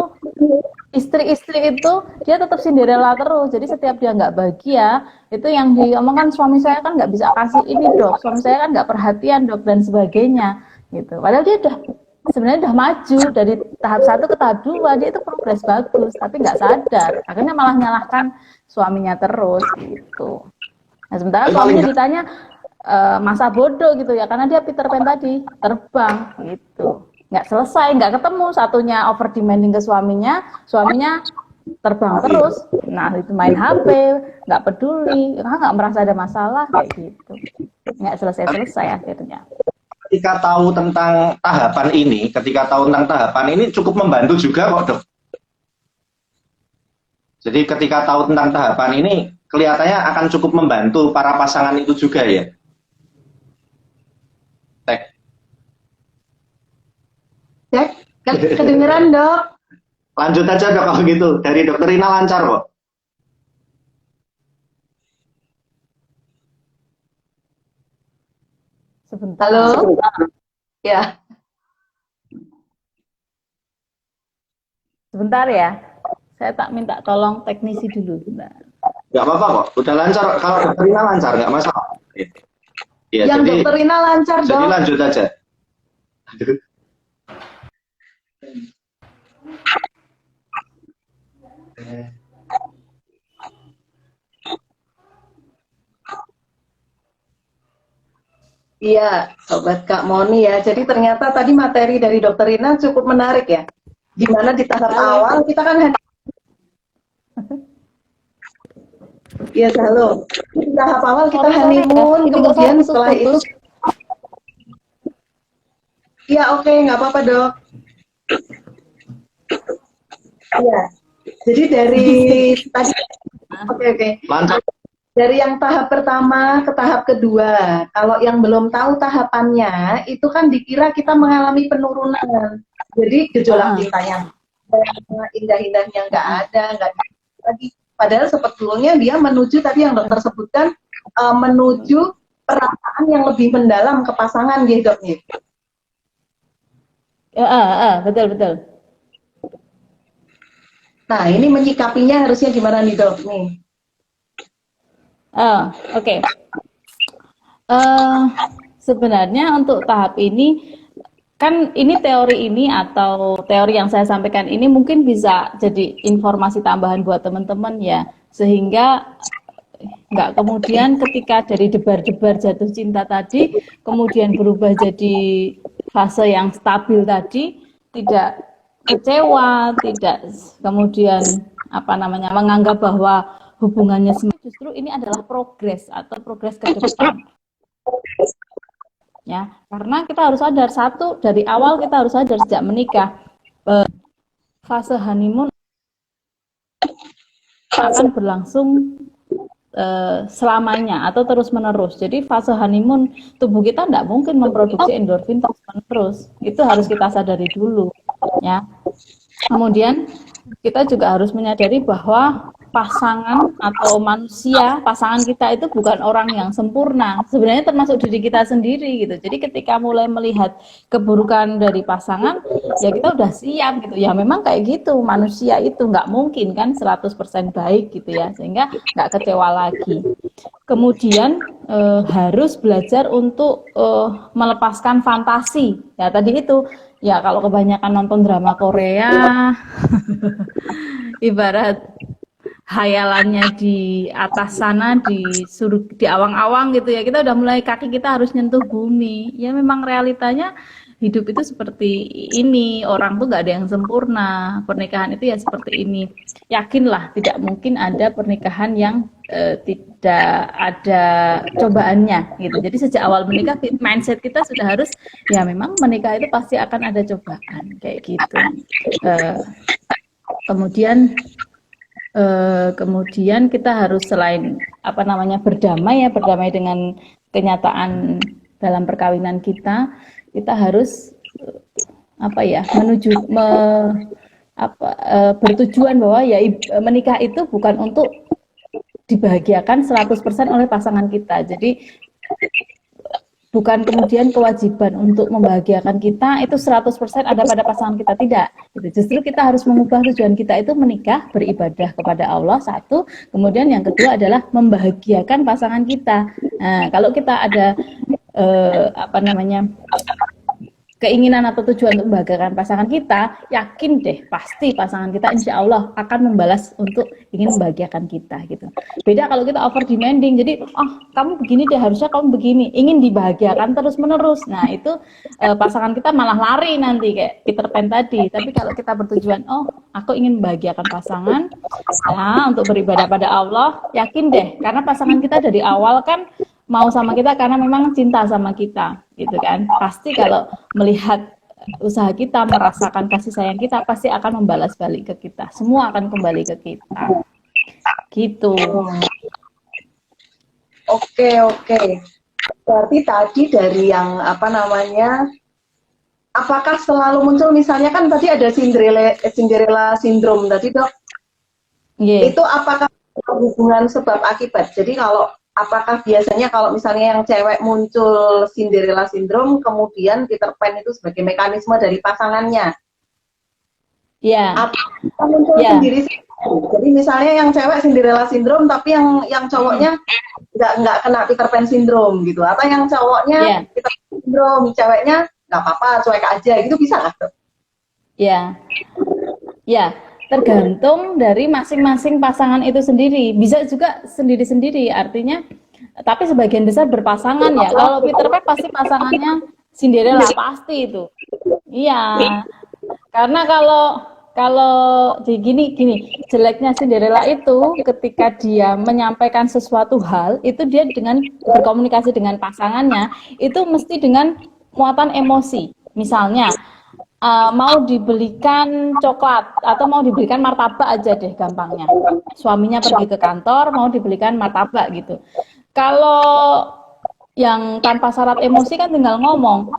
istri-istri itu dia tetap Cinderella terus. Jadi setiap dia nggak bahagia, itu yang diomongkan suami saya kan nggak bisa kasih ini dok, suami saya kan nggak perhatian dok dan sebagainya. Gitu. Padahal dia sebenarnya udah maju dari tahap 1 ke tahap 2, dia itu progres bagus, tapi nggak sadar. Akhirnya malah nyalahkan suaminya terus gitu. Nah, sementara suaminya ditanya masa bodoh gitu ya, karena dia Peter Pan tadi terbang gitu, nggak selesai, nggak ketemu, satunya over demanding ke suaminya terbang terus. Nah, itu main HP, nggak peduli, nggak merasa ada masalah kayak gitu, nggak selesai akhirnya. Ketika tahu tentang tahapan ini cukup membantu juga kok dok. Jadi ketika tahu tentang tahapan ini kelihatannya akan cukup membantu para pasangan itu juga ya. Kedengeran dok. Lanjut aja dok kalau gitu. Dari dokter Rina lancar kok. Sebentar. Halo. Ya. Sebentar ya. Saya tak minta tolong teknisi dulu. Sebentar. Nggak apa-apa kok. Udah lancar. Kalau dokter Rina lancar nggak masalah. Ya, yang jadi, dokter Rina lancar dok. Jadi lanjut aja. Aduh. Iya, sobat Kak Moni ya. Jadi ternyata tadi materi dari dokter Rina cukup menarik ya. Dimana di tahap awal kita kan Iya, halo. Di tahap awal kita Sorry, sorry ya. honeymoon, Ini kok saya kemudian setelah itu, putus-putus. iya oke, nggak apa-apa dok. Iya. Jadi dari tadi, oke. Lanjut. Dari yang tahap pertama ke tahap kedua, kalau yang belum tahu tahapannya, itu kan dikira kita mengalami penurunan. Jadi gejolak Ah, cinta yang indah-indahnya nggak ada, nggak ada lagi. Padahal sebetulnya dia menuju tadi yang dokter sebutkan, menuju perasaan yang lebih mendalam ke pasangan gitu dok. betul betul. Nah ini menyikapinya harusnya gimana nih dok nih? Oke. Sebenarnya untuk tahap ini kan ini teori ini atau teori yang saya sampaikan ini mungkin bisa jadi informasi tambahan buat teman-teman ya, sehingga nggak kemudian ketika dari debar-debar jatuh cinta tadi kemudian berubah jadi fase yang stabil tadi, tidak kecewa, tidak kemudian apa namanya menganggap bahwa hubungannya justru ini adalah progres atau progres ke depan. Ya, karena kita harus sadar satu dari awal kita harus sadar sejak menikah fase honeymoon akan berlangsung selamanya atau terus menerus. Jadi fase honeymoon tubuh kita tidak mungkin memproduksi endorfin terus menerus. Itu harus kita sadari dulu, ya. Kemudian kita juga harus menyadari bahwa pasangan atau manusia, pasangan kita itu bukan orang yang sempurna. Sebenarnya termasuk diri kita sendiri gitu. Jadi ketika mulai melihat keburukan dari pasangan, ya kita udah siap gitu. Ya memang kayak gitu, manusia itu nggak mungkin kan 100% baik gitu ya. Sehingga nggak kecewa lagi. Kemudian harus belajar untuk melepaskan fantasi. Ya tadi itu, ya kalau kebanyakan nonton drama Korea, ibarat hayalannya di atas sana di awang-awang gitu ya, kita udah mulai kaki kita harus nyentuh bumi. Ya memang realitanya hidup itu seperti ini, orang tuh gak ada yang sempurna, pernikahan itu ya seperti ini. Yakinlah tidak mungkin ada pernikahan yang tidak ada cobaannya gitu. Jadi sejak awal menikah mindset kita sudah harus ya memang menikah itu pasti akan ada cobaan kayak gitu. Kemudian kita harus selain apa namanya berdamai dengan kenyataan dalam perkawinan kita harus bertujuan bahwa ya menikah itu bukan untuk dibahagiakan 100% oleh pasangan kita. Jadi bukan kemudian kewajiban untuk membahagiakan kita itu 100% ada pada pasangan kita, tidak. Justru kita harus mengubah tujuan kita itu menikah, beribadah kepada Allah satu, kemudian yang kedua adalah membahagiakan pasangan kita. Nah, kalau kita ada keinginan atau tujuan untuk membahagiakan pasangan kita, yakin deh pasti pasangan kita insya Allah akan membalas untuk ingin membahagiakan kita gitu. Beda kalau kita over demanding, jadi kamu begini deh, harusnya kamu begini, ingin dibahagiakan terus menerus. Nah itu pasangan kita malah lari nanti kayak Peter Pan tadi. Tapi kalau kita bertujuan, aku ingin membahagiakan pasangan, nah untuk beribadah pada Allah, yakin deh karena pasangan kita dari awal kan mau sama kita karena memang cinta sama kita gitu kan. Pasti kalau melihat usaha kita, merasakan kasih sayang kita, pasti akan membalas balik ke kita, semua akan kembali ke kita gitu. Oke. Berarti tadi dari yang apakah selalu muncul, misalnya kan tadi ada Cinderella syndrome tadi dok, itu apakah hubungan sebab akibat? Jadi apakah biasanya kalau misalnya yang cewek muncul Cinderella syndrome, kemudian Peter Pan itu sebagai mekanisme dari pasangannya? Iya. Apakah muncul sendiri? Jadi misalnya yang cewek Cinderella syndrome, tapi yang cowoknya nggak kena Peter Pan syndrome gitu, atau yang cowoknya Peter Pan syndrome, ceweknya nggak apa-apa, cuek aja, gitu bisa nggak tuh? Ya. Tergantung dari masing-masing pasangan itu sendiri. Bisa juga sendiri-sendiri, artinya tapi sebagian besar berpasangan ya. Kalau Peter Pan pasti pasangannya Cinderella, pasti itu. Iya. Karena kalau Kalau gini, jeleknya Cinderella itu ketika dia menyampaikan sesuatu hal, itu dia dengan berkomunikasi dengan pasangannya, itu mesti dengan muatan emosi. Misalnya, mau dibelikan coklat atau mau dibelikan martabak aja deh gampangnya. Suaminya pergi ke kantor, mau dibelikan martabak gitu. Kalau yang tanpa syarat emosi kan tinggal ngomong,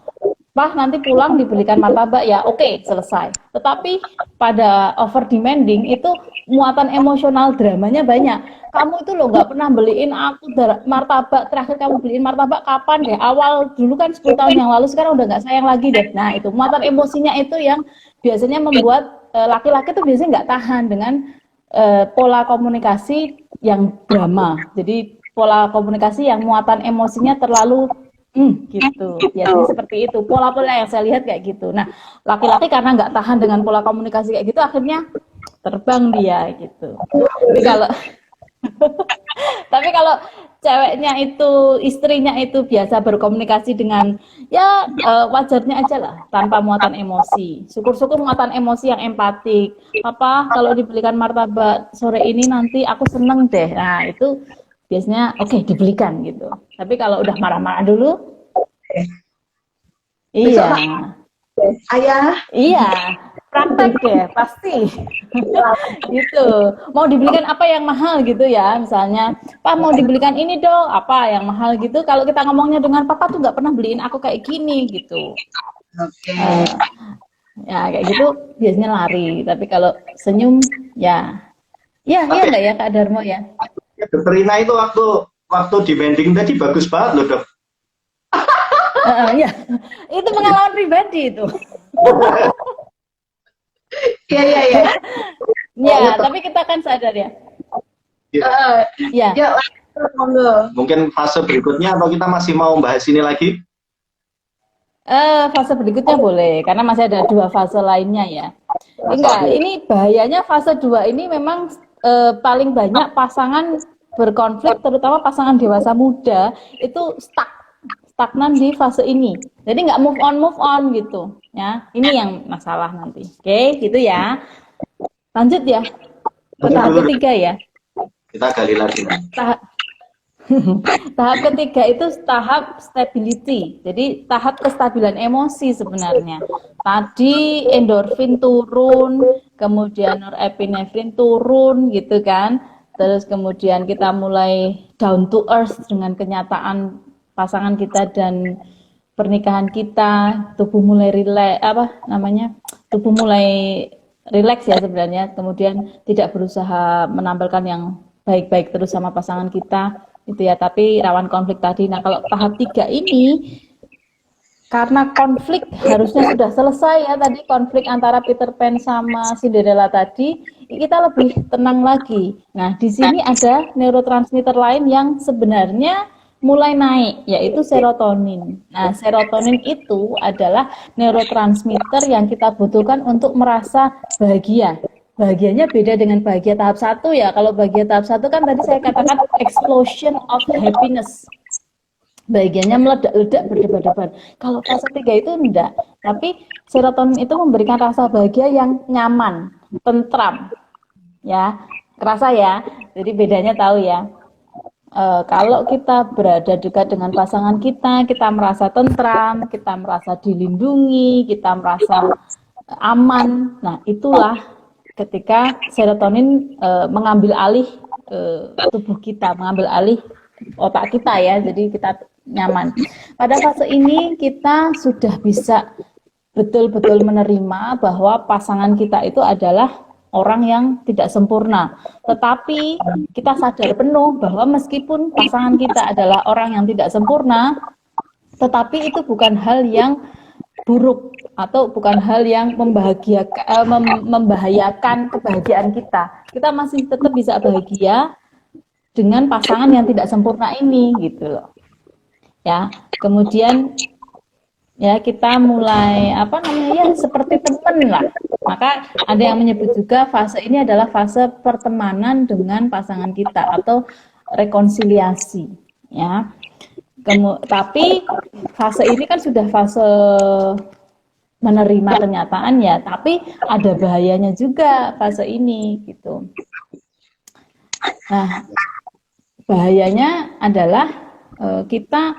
Pak, nanti pulang dibelikan martabak ya, oke, selesai. Tetapi pada over demanding itu muatan emosional dramanya banyak. Kamu itu loh nggak pernah beliin aku martabak, terakhir kamu beliin martabak kapan deh? Awal dulu kan 10 tahun yang lalu, sekarang udah nggak sayang lagi deh. Nah itu muatan emosinya itu yang biasanya membuat laki-laki tuh biasanya nggak tahan dengan pola komunikasi yang drama. Jadi pola komunikasi yang muatan emosinya terlalu gitu. Biasanya seperti itu. Pola-pola yang saya lihat kayak gitu. Nah, laki-laki karena nggak tahan dengan pola komunikasi kayak gitu, akhirnya terbang dia gitu. Tapi kalau ceweknya itu, istrinya itu biasa berkomunikasi dengan ya wajarnya aja lah, tanpa muatan emosi. Syukur-syukur muatan emosi yang empatik. Apa kalau dibelikan martabak sore ini nanti aku seneng deh. Nah itu biasanya oke, dibelikan gitu. Tapi kalau udah marah-marah dulu, iya, Ayah, iya, praktek ya pasti. Gitu. Mau dibelikan apa yang mahal gitu ya, misalnya, Pak mau dibelikan ini dong, apa yang mahal gitu. Kalau kita ngomongnya dengan Papa tuh nggak pernah beliin aku kayak gini gitu. oke. Eh, ya kayak gitu biasanya lari. Tapi kalau senyum, ya, ya, iya Tapi nggak ya Kak Darmo ya? Dokter Rina itu waktu di bending tadi bagus banget loh dok. Ya, itu pengalaman pribadi itu. Iya, iya, iya. Ya, tapi kita kan sadar ya. Ya, Ya, monggo. Mungkin fase berikutnya atau kita masih mau bahas ini lagi? fase berikutnya boleh, karena masih ada 2 fase lainnya ya. Enggak, ini bahayanya fase 2 ini memang paling banyak pasangan berkonflik, terutama pasangan dewasa muda, itu stagnan di fase ini. Jadi nggak move on gitu. Ya, ini yang masalah nanti. Oke, gitu ya. Lanjut ya, ke Lanjut tahap dulu, ketiga ya. kita gali lagi. Tahap Tahap ketiga itu tahap stability. Jadi tahap kestabilan emosi sebenarnya. Tadi endorfin turun, kemudian norepinefrin turun gitu kan. Terus kemudian kita mulai down to earth dengan kenyataan pasangan kita dan pernikahan kita, tubuh mulai rileks, apa namanya? Tubuh mulai rileks ya sebenarnya. Kemudian tidak berusaha menampilkan yang baik-baik terus sama pasangan kita gitu ya, tapi rawan konflik tadi. Nah, kalau tahap 3 ini karena konflik harusnya sudah selesai ya, tadi konflik antara Peter Pan sama Cinderella tadi, kita lebih tenang lagi. Nah, di sini ada neurotransmitter lain yang sebenarnya mulai naik, yaitu serotonin. Nah, serotonin itu adalah neurotransmitter yang kita butuhkan untuk merasa bahagia. Bahagianya beda dengan bahagia tahap 1 ya. Kalau bahagia tahap 1 kan tadi saya katakan explosion of happiness. Bahagianya meledak-ledak berdebar-debar. Kalau fase 3 itu enggak. Tapi serotonin itu memberikan rasa bahagia yang nyaman, tentram. Ya, kerasa ya. Jadi bedanya tahu ya. Kalau kita berada dekat dengan pasangan kita merasa tentram, kita merasa dilindungi, kita merasa aman. Nah, itulah ketika serotonin mengambil alih tubuh kita, mengambil alih otak kita ya, jadi kita nyaman. Pada fase ini kita sudah bisa betul-betul menerima bahwa pasangan kita itu adalah orang yang tidak sempurna. Tetapi kita sadar penuh bahwa meskipun pasangan kita adalah orang yang tidak sempurna, tetapi itu bukan hal yang buruk atau bukan hal yang membahayakan kebahagiaan kita. Kita masih tetap bisa bahagia dengan pasangan yang tidak sempurna ini gitu loh. Ya, kemudian ya kita mulai apa namanya ya seperti teman lah. Maka ada yang menyebut juga fase ini adalah fase pertemanan dengan pasangan kita atau rekonsiliasi ya. Tapi fase ini kan sudah fase menerima kenyataan ya, tapi ada bahayanya juga fase ini gitu. Nah, bahayanya adalah kita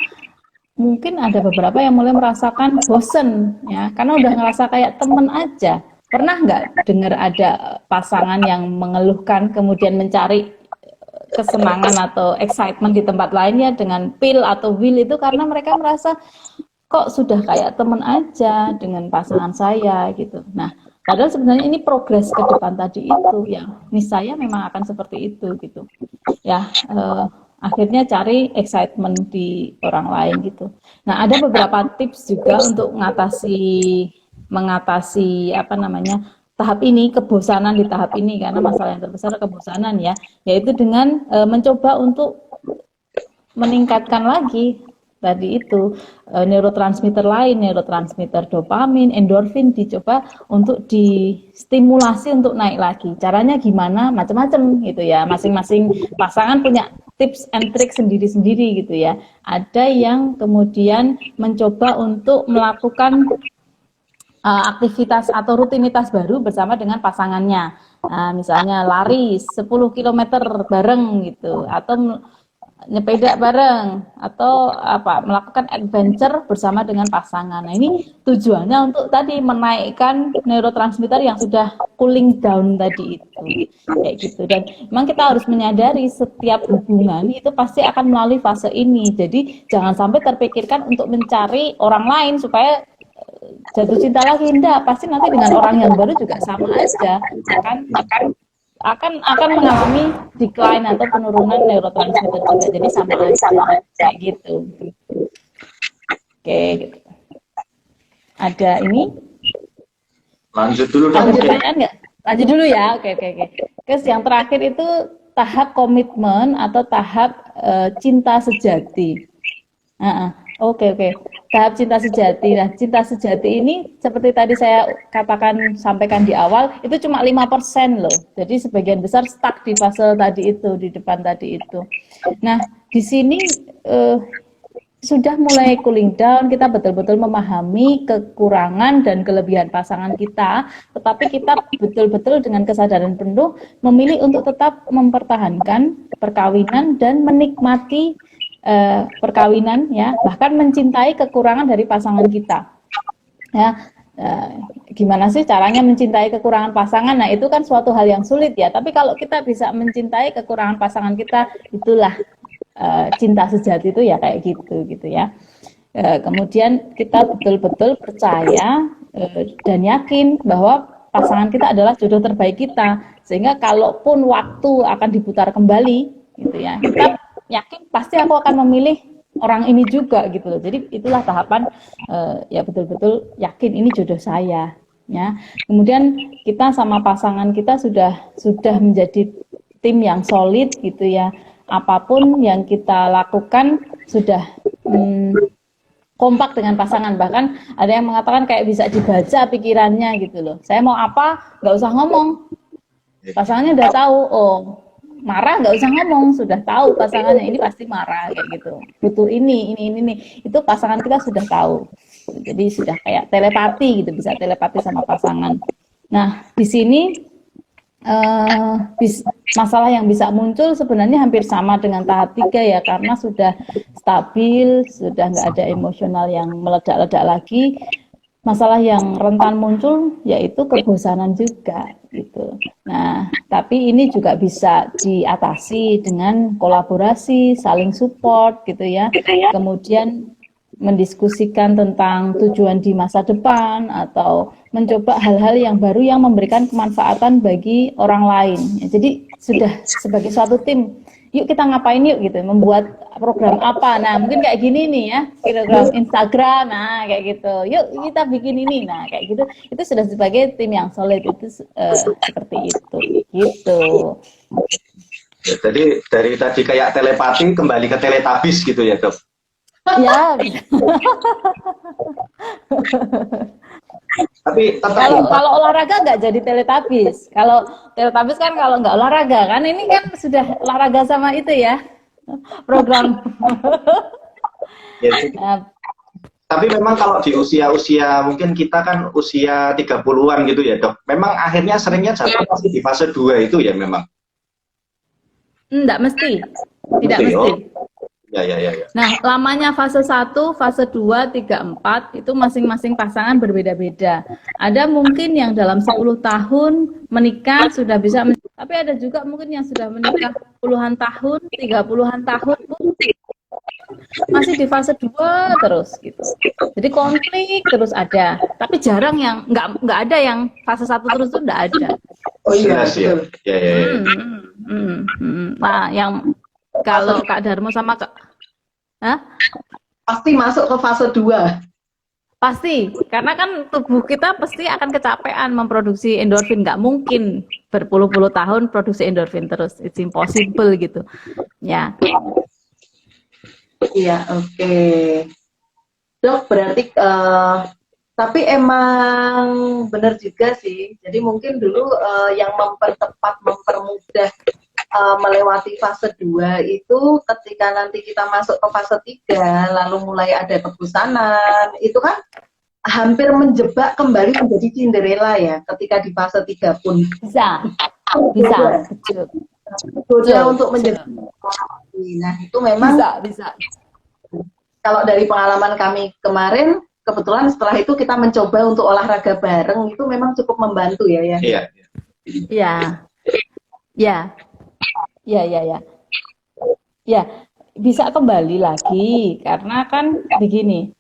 mungkin ada beberapa yang mulai merasakan bosen ya, karena udah ngerasa kayak temen aja. Pernah nggak dengar ada pasangan yang mengeluhkan kemudian mencari kesenangan atau excitement di tempat lainnya dengan pil atau will itu karena mereka merasa kok sudah kayak temen aja dengan pasangan saya gitu. Nah, padahal sebenarnya ini progres ke depan tadi itu ya, niscaya memang akan seperti itu gitu. Ya, akhirnya cari excitement di orang lain gitu. Nah, ada beberapa tips juga untuk mengatasi apa namanya tahap ini, kebosanan di tahap ini, karena masalah yang terbesar kebosanan ya, yaitu dengan mencoba untuk meningkatkan lagi tadi itu neurotransmitter lain, neurotransmitter dopamin, endorfin dicoba untuk distimulasi untuk naik lagi. Caranya gimana? Macam-macam gitu ya. Masing-masing pasangan punya tips and trick sendiri-sendiri gitu ya. Ada yang kemudian mencoba untuk melakukan aktivitas atau rutinitas baru bersama dengan pasangannya. Nah, misalnya lari 10 km bareng gitu, atau nyepeda bareng, atau apa, melakukan adventure bersama dengan pasangan. Nah, ini tujuannya untuk tadi menaikkan neurotransmitter yang sudah cooling down tadi itu. Kayak gitu. Dan memang kita harus menyadari setiap hubungan itu pasti akan melalui fase ini. Jadi jangan sampai terpikirkan untuk mencari orang lain supaya jatuh cinta lagi, enggak, pasti nanti dengan orang yang baru juga sama aja, akan mengalami decline atau penurunan neurotransmitter juga, jadi sama aja kayak gitu. Oke, gitu. Ada ini? Lanjut dulu Ada dong. pertanyaan nggak? Lanjut dulu ya. Oke. Terus yang terakhir itu tahap komitmen atau tahap cinta sejati. Oke. Tahap cinta sejati. Nah, cinta sejati ini seperti tadi saya sampaikan di awal, itu cuma 5% loh. Jadi sebagian besar stuck di fase tadi itu, di depan tadi itu. Nah, di sini sudah mulai cooling down, kita betul-betul memahami kekurangan dan kelebihan pasangan kita, tetapi kita betul-betul dengan kesadaran penuh memilih untuk tetap mempertahankan perkawinan dan menikmati perkawinan ya, bahkan mencintai kekurangan dari pasangan kita ya. Gimana sih caranya mencintai kekurangan pasangan? Nah, itu kan suatu hal yang sulit ya, tapi kalau kita bisa mencintai kekurangan pasangan kita, itulah cinta sejati itu ya, kayak gitu ya. Kemudian kita betul-betul percaya dan yakin bahwa pasangan kita adalah jodoh terbaik kita, sehingga kalaupun waktu akan diputar kembali gitu ya, kita yakin pasti aku akan memilih orang ini juga gitu loh. Jadi itulah tahapan ya, betul-betul yakin ini jodoh saya ya. Kemudian kita sama pasangan kita sudah menjadi tim yang solid gitu ya. Apapun yang kita lakukan sudah kompak dengan pasangan. Bahkan ada yang mengatakan kayak bisa dibaca pikirannya gitu loh. Saya mau apa, nggak usah ngomong, pasangannya udah tahu. Oh, marah nggak usah ngomong, sudah tahu pasangannya ini pasti marah kayak gitu. Butuh ini, itu pasangan kita sudah tahu. Jadi sudah kayak telepati gitu, bisa telepati sama pasangan. Nah, di sini masalah yang bisa muncul sebenarnya hampir sama dengan tahap 3 ya, karena sudah stabil, sudah nggak ada emosional yang meledak-ledak lagi. Masalah yang rentan muncul yaitu kebosanan juga gitu. Nah, tapi ini juga bisa diatasi dengan kolaborasi, saling support gitu ya. Kemudian mendiskusikan tentang tujuan di masa depan atau mencoba hal-hal yang baru yang memberikan kemanfaatan bagi orang lain. Ya, jadi sudah sebagai suatu tim, yuk kita ngapain yuk gitu, membuat program apa. Nah, mungkin kayak gini nih ya, program Instagram, nah kayak gitu. Yuk kita bikin ini, nah kayak gitu. Itu sudah sebagai tim yang solid, itu seperti itu. Gitu. Ya, jadi dari tadi kayak telepati kembali ke teletabis gitu ya, Dok? Ya. Tapi kalau olahraga nggak jadi teletabis. Kalau teletabis kan kalau nggak olahraga kan, ini kan sudah olahraga sama itu ya program. Ya, Tapi memang kalau di usia-usia mungkin kita kan usia 30-an gitu ya, Dok. Memang akhirnya seringnya jatuh pasti di fase 2 itu ya memang. Enggak mesti. Tidak Mesti, mesti. oh. Ya. Nah, lamanya fase 1, fase 2, 3, 4 itu masing-masing pasangan berbeda-beda. Ada mungkin yang dalam 10 tahun menikah sudah bisa, tapi ada juga mungkin yang sudah menikah puluhan tahun, 30-an tahun pun masih di fase 2 terus gitu. Jadi konflik terus ada, tapi jarang yang nggak ada yang fase 1 terus itu nggak ada. Oh iya, Jelas ya. betul. Ya. Nah, yang kalau Kak Darmo sama Hah? Pasti masuk ke fase 2. Pasti, karena kan tubuh kita pasti akan kecapean memproduksi endorfin. Nggak mungkin berpuluh-puluh tahun produksi endorfin terus. It's impossible gitu. Ya. Iya, oke. Dok, berarti tapi emang benar juga sih. Jadi mungkin dulu yang mempermudah melewati fase 2 itu ketika nanti kita masuk ke fase 3, lalu mulai ada kebosanan, itu kan hampir menjebak kembali menjadi Cinderella ya, ketika di fase 3 pun. Bisa, betul. Goda untuk menjadi. Nah, itu memang Bisa. kalau dari pengalaman kami kemarin, kebetulan setelah itu kita mencoba untuk olahraga bareng, itu memang cukup membantu ya. Iya. Ya, bisa kembali lagi karena kan begini,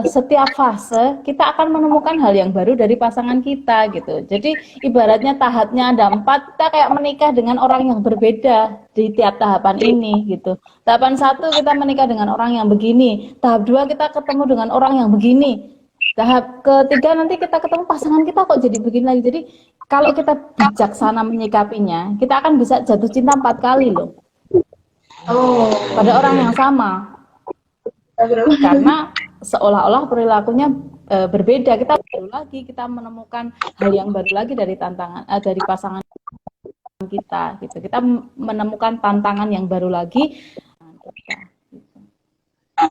setiap fase kita akan menemukan hal yang baru dari pasangan kita gitu. Jadi ibaratnya tahapnya ada 4, kita kayak menikah dengan orang yang berbeda di tiap tahapan ini gitu. Tahapan 1 kita menikah dengan orang yang begini, tahap 2 kita ketemu dengan orang yang begini, tahap ketiga nanti kita ketemu pasangan kita kok jadi begini lagi. Jadi kalau kita bijaksana menyikapinya, kita akan bisa jatuh cinta 4 kali loh. Oh, Pada orang yang sama. Karena seolah-olah perilakunya berbeda. Kita baru lagi kita menemukan hal yang baru lagi dari dari pasangan kita gitu. Kita menemukan tantangan yang baru lagi kita, gitu.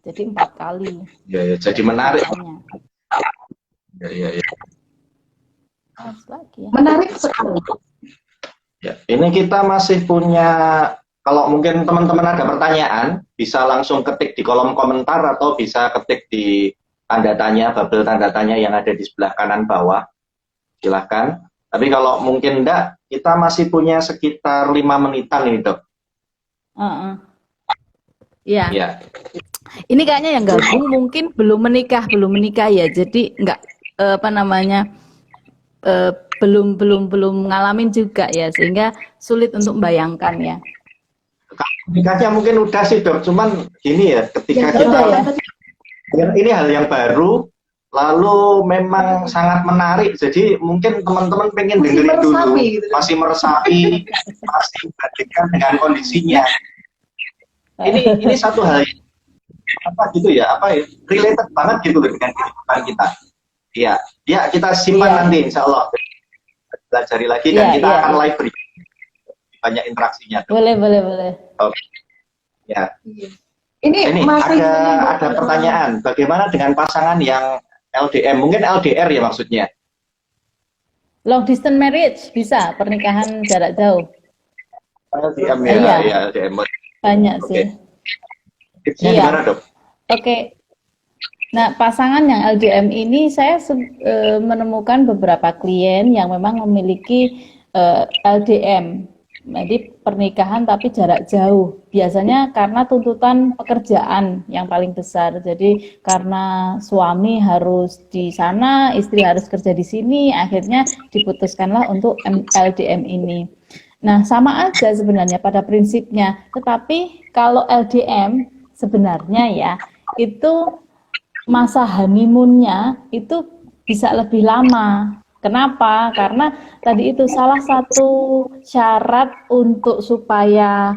Jadi 4 kali. Ya, jadi menarik. Ya. Lagi, ya. menarik sekali. Ya, ini kita masih punya, kalau mungkin teman-teman ada pertanyaan, bisa langsung ketik di kolom komentar atau bisa ketik di tanda tanya, bubble tanda tanya yang ada di sebelah kanan bawah. Silahkan. Tapi kalau mungkin enggak, kita masih punya sekitar 5 menitan ini, Dok. Iya. Ya. Ini kayaknya yang gabung mungkin belum menikah ya. Jadi enggak belum ngalamin juga ya, sehingga sulit untuk membayangkan ya. Nikahnya mungkin udah sih, Dok, cuman gini ya, ketika kita ini hal yang baru, lalu memang sangat menarik, jadi mungkin teman-teman pengen dengerin dulu, masih meresapi, masih bandingkan dengan kondisinya. Ini satu hal related banget gitu loh dengan kehidupan kita. Ya kita simpan nanti, insya Allah pelajari lagi dan kita akan live banyak interaksinya. Boleh. Oke. Ya. Ini masih ada pertanyaan, bagaimana dengan pasangan yang LDM? Mungkin LDR ya maksudnya. Long distance marriage bisa, pernikahan jarak jauh. LDM ya, LDM. Banyak sih. Tipsnya gimana, Dok? Oke. Nah, pasangan yang LDM ini saya menemukan beberapa klien yang memang memiliki LDM. Jadi pernikahan tapi jarak jauh. Biasanya karena tuntutan pekerjaan yang paling besar. Jadi karena suami harus di sana, istri harus kerja di sini, akhirnya diputuskanlah untuk LDM ini. Nah, sama aja sebenarnya pada prinsipnya. Tetapi kalau LDM sebenarnya ya, itu masa honeymoon-nya itu bisa lebih lama. Kenapa? Karena tadi itu salah satu syarat untuk supaya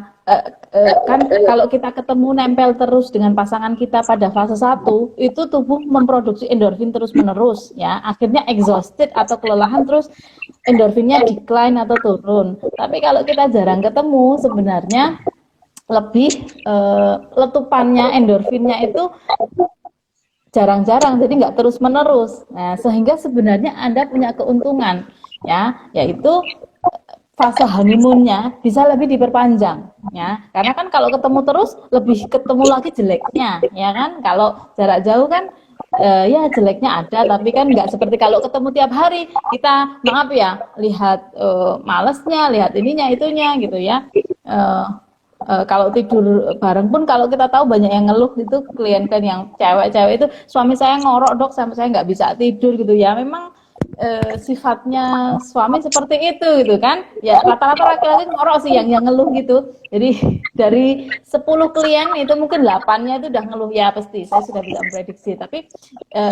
kan kalau kita ketemu nempel terus dengan pasangan kita pada fase 1, itu tubuh memproduksi endorfin terus-menerus ya. Akhirnya exhausted atau kelelahan, terus endorfinnya decline atau turun. Tapi kalau kita jarang ketemu, sebenarnya lebih letupannya endorfinnya itu jarang-jarang, jadi nggak terus-menerus. Nah, sehingga sebenarnya Anda punya keuntungan, ya, yaitu fase honeymoonnya bisa lebih diperpanjang, ya. Karena kan kalau ketemu terus, lebih ketemu lagi jeleknya, ya kan. Kalau jarak jauh kan, ya jeleknya ada, tapi kan nggak seperti kalau ketemu tiap hari. Kita, maaf ya, lihat malesnya, lihat ininya, itunya, gitu ya. Eh, kalau tidur bareng pun, kalau kita tahu banyak yang ngeluh itu klien-klien yang cewek-cewek itu, suami saya ngorok dok sampai saya nggak bisa tidur gitu ya. Memang sifatnya suami seperti itu gitu kan ya, rata-rata laki-laki ngorok sih yang ngeluh gitu. Jadi dari 10 klien itu mungkin 8-nya itu udah ngeluh ya, pasti saya sudah bisa memprediksi. Tapi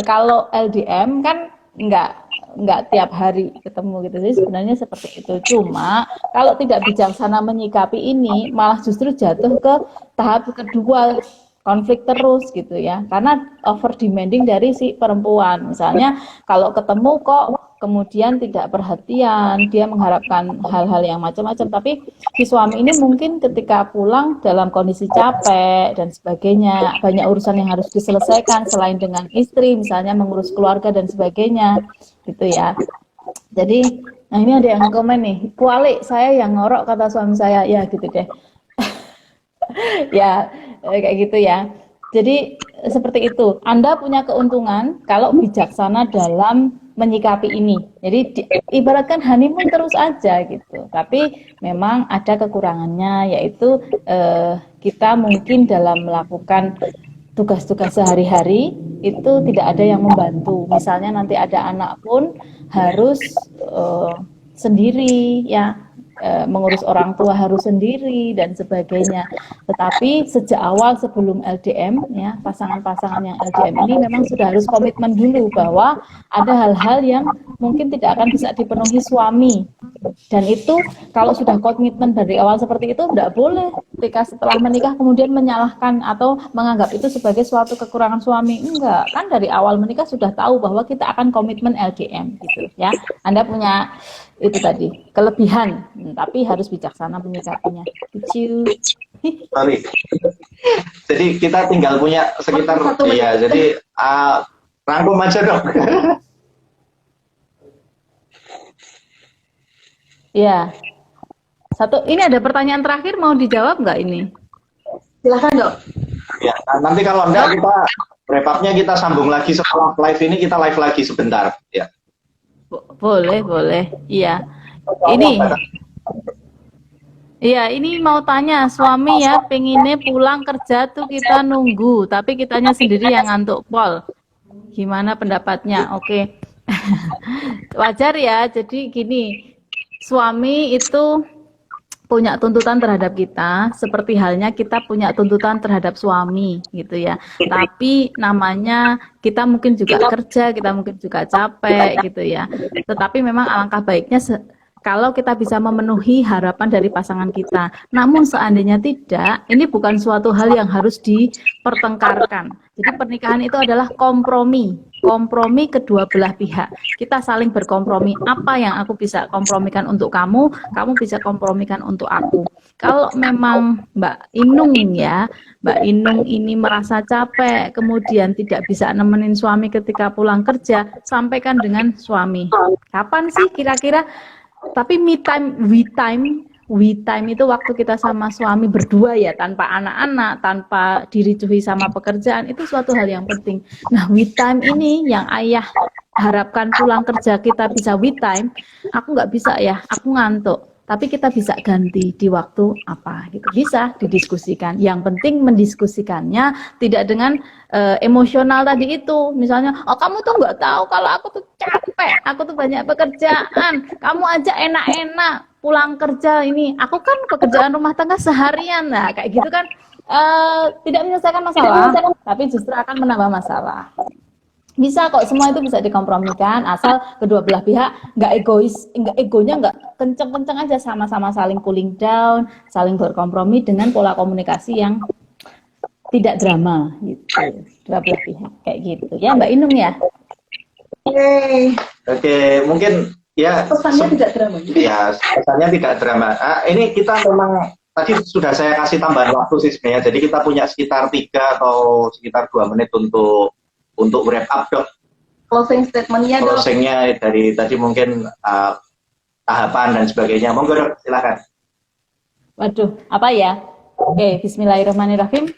kalau LDM kan nggak tiap hari ketemu gitu, jadi sebenarnya seperti itu. Cuma kalau tidak bijaksana menyikapi ini, malah justru jatuh ke tahap kedua, konflik terus gitu ya, karena over demanding dari si perempuan. Misalnya kalau ketemu kok kemudian tidak perhatian, dia mengharapkan hal-hal yang macam-macam, tapi si suami ini mungkin ketika pulang dalam kondisi capek dan sebagainya, banyak urusan yang harus diselesaikan selain dengan istri, misalnya mengurus keluarga dan sebagainya gitu ya. Jadi, nah ini ada yang komen nih, kuali saya yang ngorok kata suami saya, ya gitu deh. Ya, kayak gitu ya. Jadi seperti itu. Anda punya keuntungan kalau bijaksana dalam menyikapi ini. Jadi ibaratkan honeymoon terus aja gitu. Tapi memang ada kekurangannya, yaitu kita mungkin dalam melakukan tugas-tugas sehari-hari itu tidak ada yang membantu. Misalnya nanti ada anak pun harus sendiri ya. Mengurus orang tua harus sendiri dan sebagainya. Tetapi sejak awal sebelum LDM ya, pasangan-pasangan yang LDM ini memang sudah harus komitmen dulu bahwa ada hal-hal yang mungkin tidak akan bisa dipenuhi suami. Dan itu kalau sudah komitmen dari awal seperti itu, tidak boleh ketika setelah menikah kemudian menyalahkan atau menganggap itu sebagai suatu kekurangan suami. Enggak, kan dari awal menikah sudah tahu bahwa kita akan komitmen LDM gitu ya. Anda punya itu tadi kelebihan, tapi harus bijaksana menyikapinya. Lucu. Sorry. Jadi kita tinggal punya sekitar ya, jadi rangkum aja dong. Ya. Satu, ini ada pertanyaan terakhir, mau dijawab nggak ini? Silakan dok. Ya, nanti kalau enggak kita wrap-up-nya kita sambung lagi setelah live ini, kita live lagi sebentar ya. Boleh. Iya. Ini mau tanya, suami ya pengennya pulang kerja tuh kita nunggu, tapi kitanya sendiri yang ngantuk pol. Gimana pendapatnya? Oke. Wajar ya, jadi gini, suami itu punya tuntutan terhadap kita, seperti halnya kita punya tuntutan terhadap suami, gitu ya. Tapi namanya kita mungkin juga kerja, kita mungkin juga capek, gitu ya. Tetapi memang alangkah baiknya kalau kita bisa memenuhi harapan dari pasangan kita. Namun seandainya tidak, ini bukan suatu hal yang harus dipertengkarkan. Jadi pernikahan itu adalah kompromi kedua belah pihak. Kita saling berkompromi. Apa yang aku bisa kompromikan untuk kamu, kamu bisa kompromikan untuk aku. Kalau memang Mbak Inung ini merasa capek, kemudian tidak bisa nemenin suami ketika pulang kerja, sampaikan dengan suami. Kapan sih kira-kira? Tapi me time itu waktu kita sama suami berdua ya, tanpa anak-anak, tanpa diricuhi sama pekerjaan, itu suatu hal yang penting. Nah, we time ini yang ayah harapkan pulang kerja kita bisa we time, aku nggak bisa ya, aku ngantuk. Tapi kita bisa ganti di waktu apa gitu, bisa didiskusikan. Yang penting mendiskusikannya tidak dengan emosional tadi itu. Misalnya, oh kamu tuh nggak tahu kalau aku tuh capek, aku tuh banyak pekerjaan, kamu aja enak-enak pulang kerja ini, aku kan pekerjaan rumah tangga seharian. Nah kayak gitu kan tidak menyelesaikan masalah, tapi justru akan menambah masalah. Bisa kok, semua itu bisa dikompromikan asal kedua belah pihak nggak egois, egonya nggak kenceng-kenceng aja, sama-sama saling cooling down, saling berkompromi dengan pola komunikasi yang tidak drama gitu, dua belah pihak kayak gitu ya Mbak Inung ya. Oke, mungkin ya Pesannya tidak drama. Ya, pesannya tidak drama. Ini kita memang tadi sudah saya kasih tambahan waktu sih sebenarnya, jadi kita punya sekitar 3 atau sekitar 2 menit untuk untuk wrap up dok, Closing statement-nya dok. closingnya dari tadi mungkin tahapan dan sebagainya. Monggo dok, silakan. Waduh, apa ya? Oke, Bismillahirrahmanirrahim.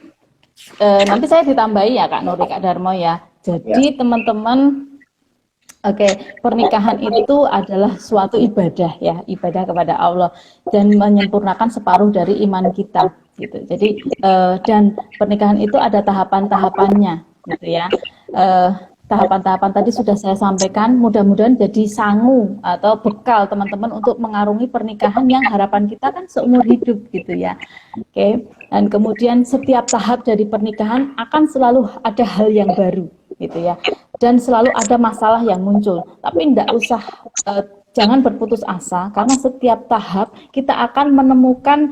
Nanti saya ditambahi ya Kak Nuri, Kak Darmo ya. Jadi teman-teman, oke, pernikahan itu adalah suatu ibadah ya, ibadah kepada Allah dan menyempurnakan separuh dari iman kita gitu. Jadi dan pernikahan itu ada tahapan-tahapannya gitu ya. Tahapan-tahapan tadi sudah saya sampaikan, mudah-mudahan jadi sangu atau bekal teman-teman untuk mengarungi pernikahan yang harapan kita kan seumur hidup gitu ya. Oke, dan kemudian setiap tahap dari pernikahan akan selalu ada hal yang baru gitu ya. Dan selalu ada masalah yang muncul. Tapi tidak usah jangan berputus asa karena setiap tahap kita akan menemukan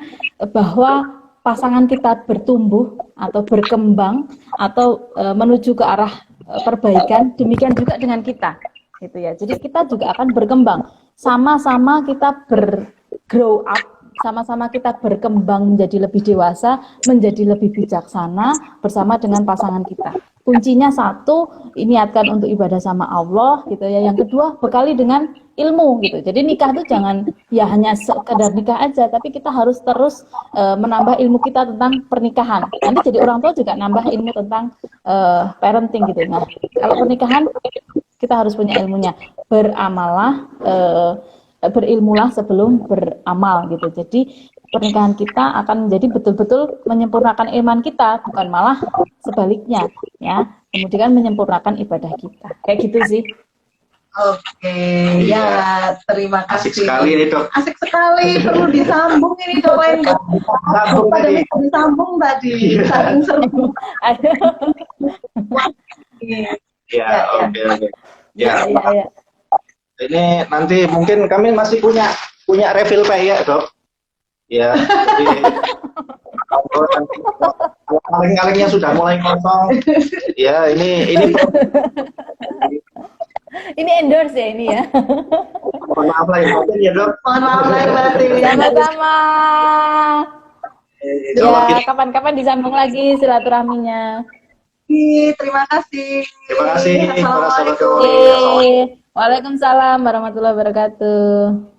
bahwa pasangan kita bertumbuh atau berkembang atau menuju ke arah perbaikan, demikian juga dengan kita gitu ya. Jadi kita juga akan berkembang, sama-sama kita grow up, sama-sama kita berkembang menjadi lebih dewasa, menjadi lebih bijaksana bersama dengan pasangan kita. Kuncinya satu, niatkan untuk ibadah sama Allah gitu ya. Yang kedua, bekali dengan ilmu gitu. Jadi nikah itu jangan ya hanya sekedar nikah aja, tapi kita harus terus menambah ilmu kita tentang pernikahan. Nanti jadi orang tua juga nambah ilmu tentang parenting gitu. Nah, kalau pernikahan kita harus punya ilmunya. Beramalah, berilmulah sebelum beramal gitu. Jadi pernikahan kita akan menjadi betul-betul menyempurnakan iman kita, bukan malah sebaliknya ya. Kemudian menyempurnakan ibadah kita. Kayak gitu sih. Oke, ya terima kasih. Asik sekali nih dok. Asik sekali, perlu disambung ini dok, lain Sambung pada tadi. bisa disambung tadi. Iya. Saking seru. Ya, oke. Ya, Ya. ini nanti mungkin kami masih punya refill pay ya dok. Ya, jadi kalau nanti kaleng-kalengnya sudah mulai kosong, ya ini Ini endorse ya ini ya. mohon maaf lahir batin ya dok. Mohon maaf lahir batin. Sama-sama. Kalau Ya, kita- kapan-kapan disambung lagi silaturahminya. Terima kasih. Terima kasih para sahabat. Assalamualaikum. Oke. Waalaikumsalam warahmatullahi wabarakatuh.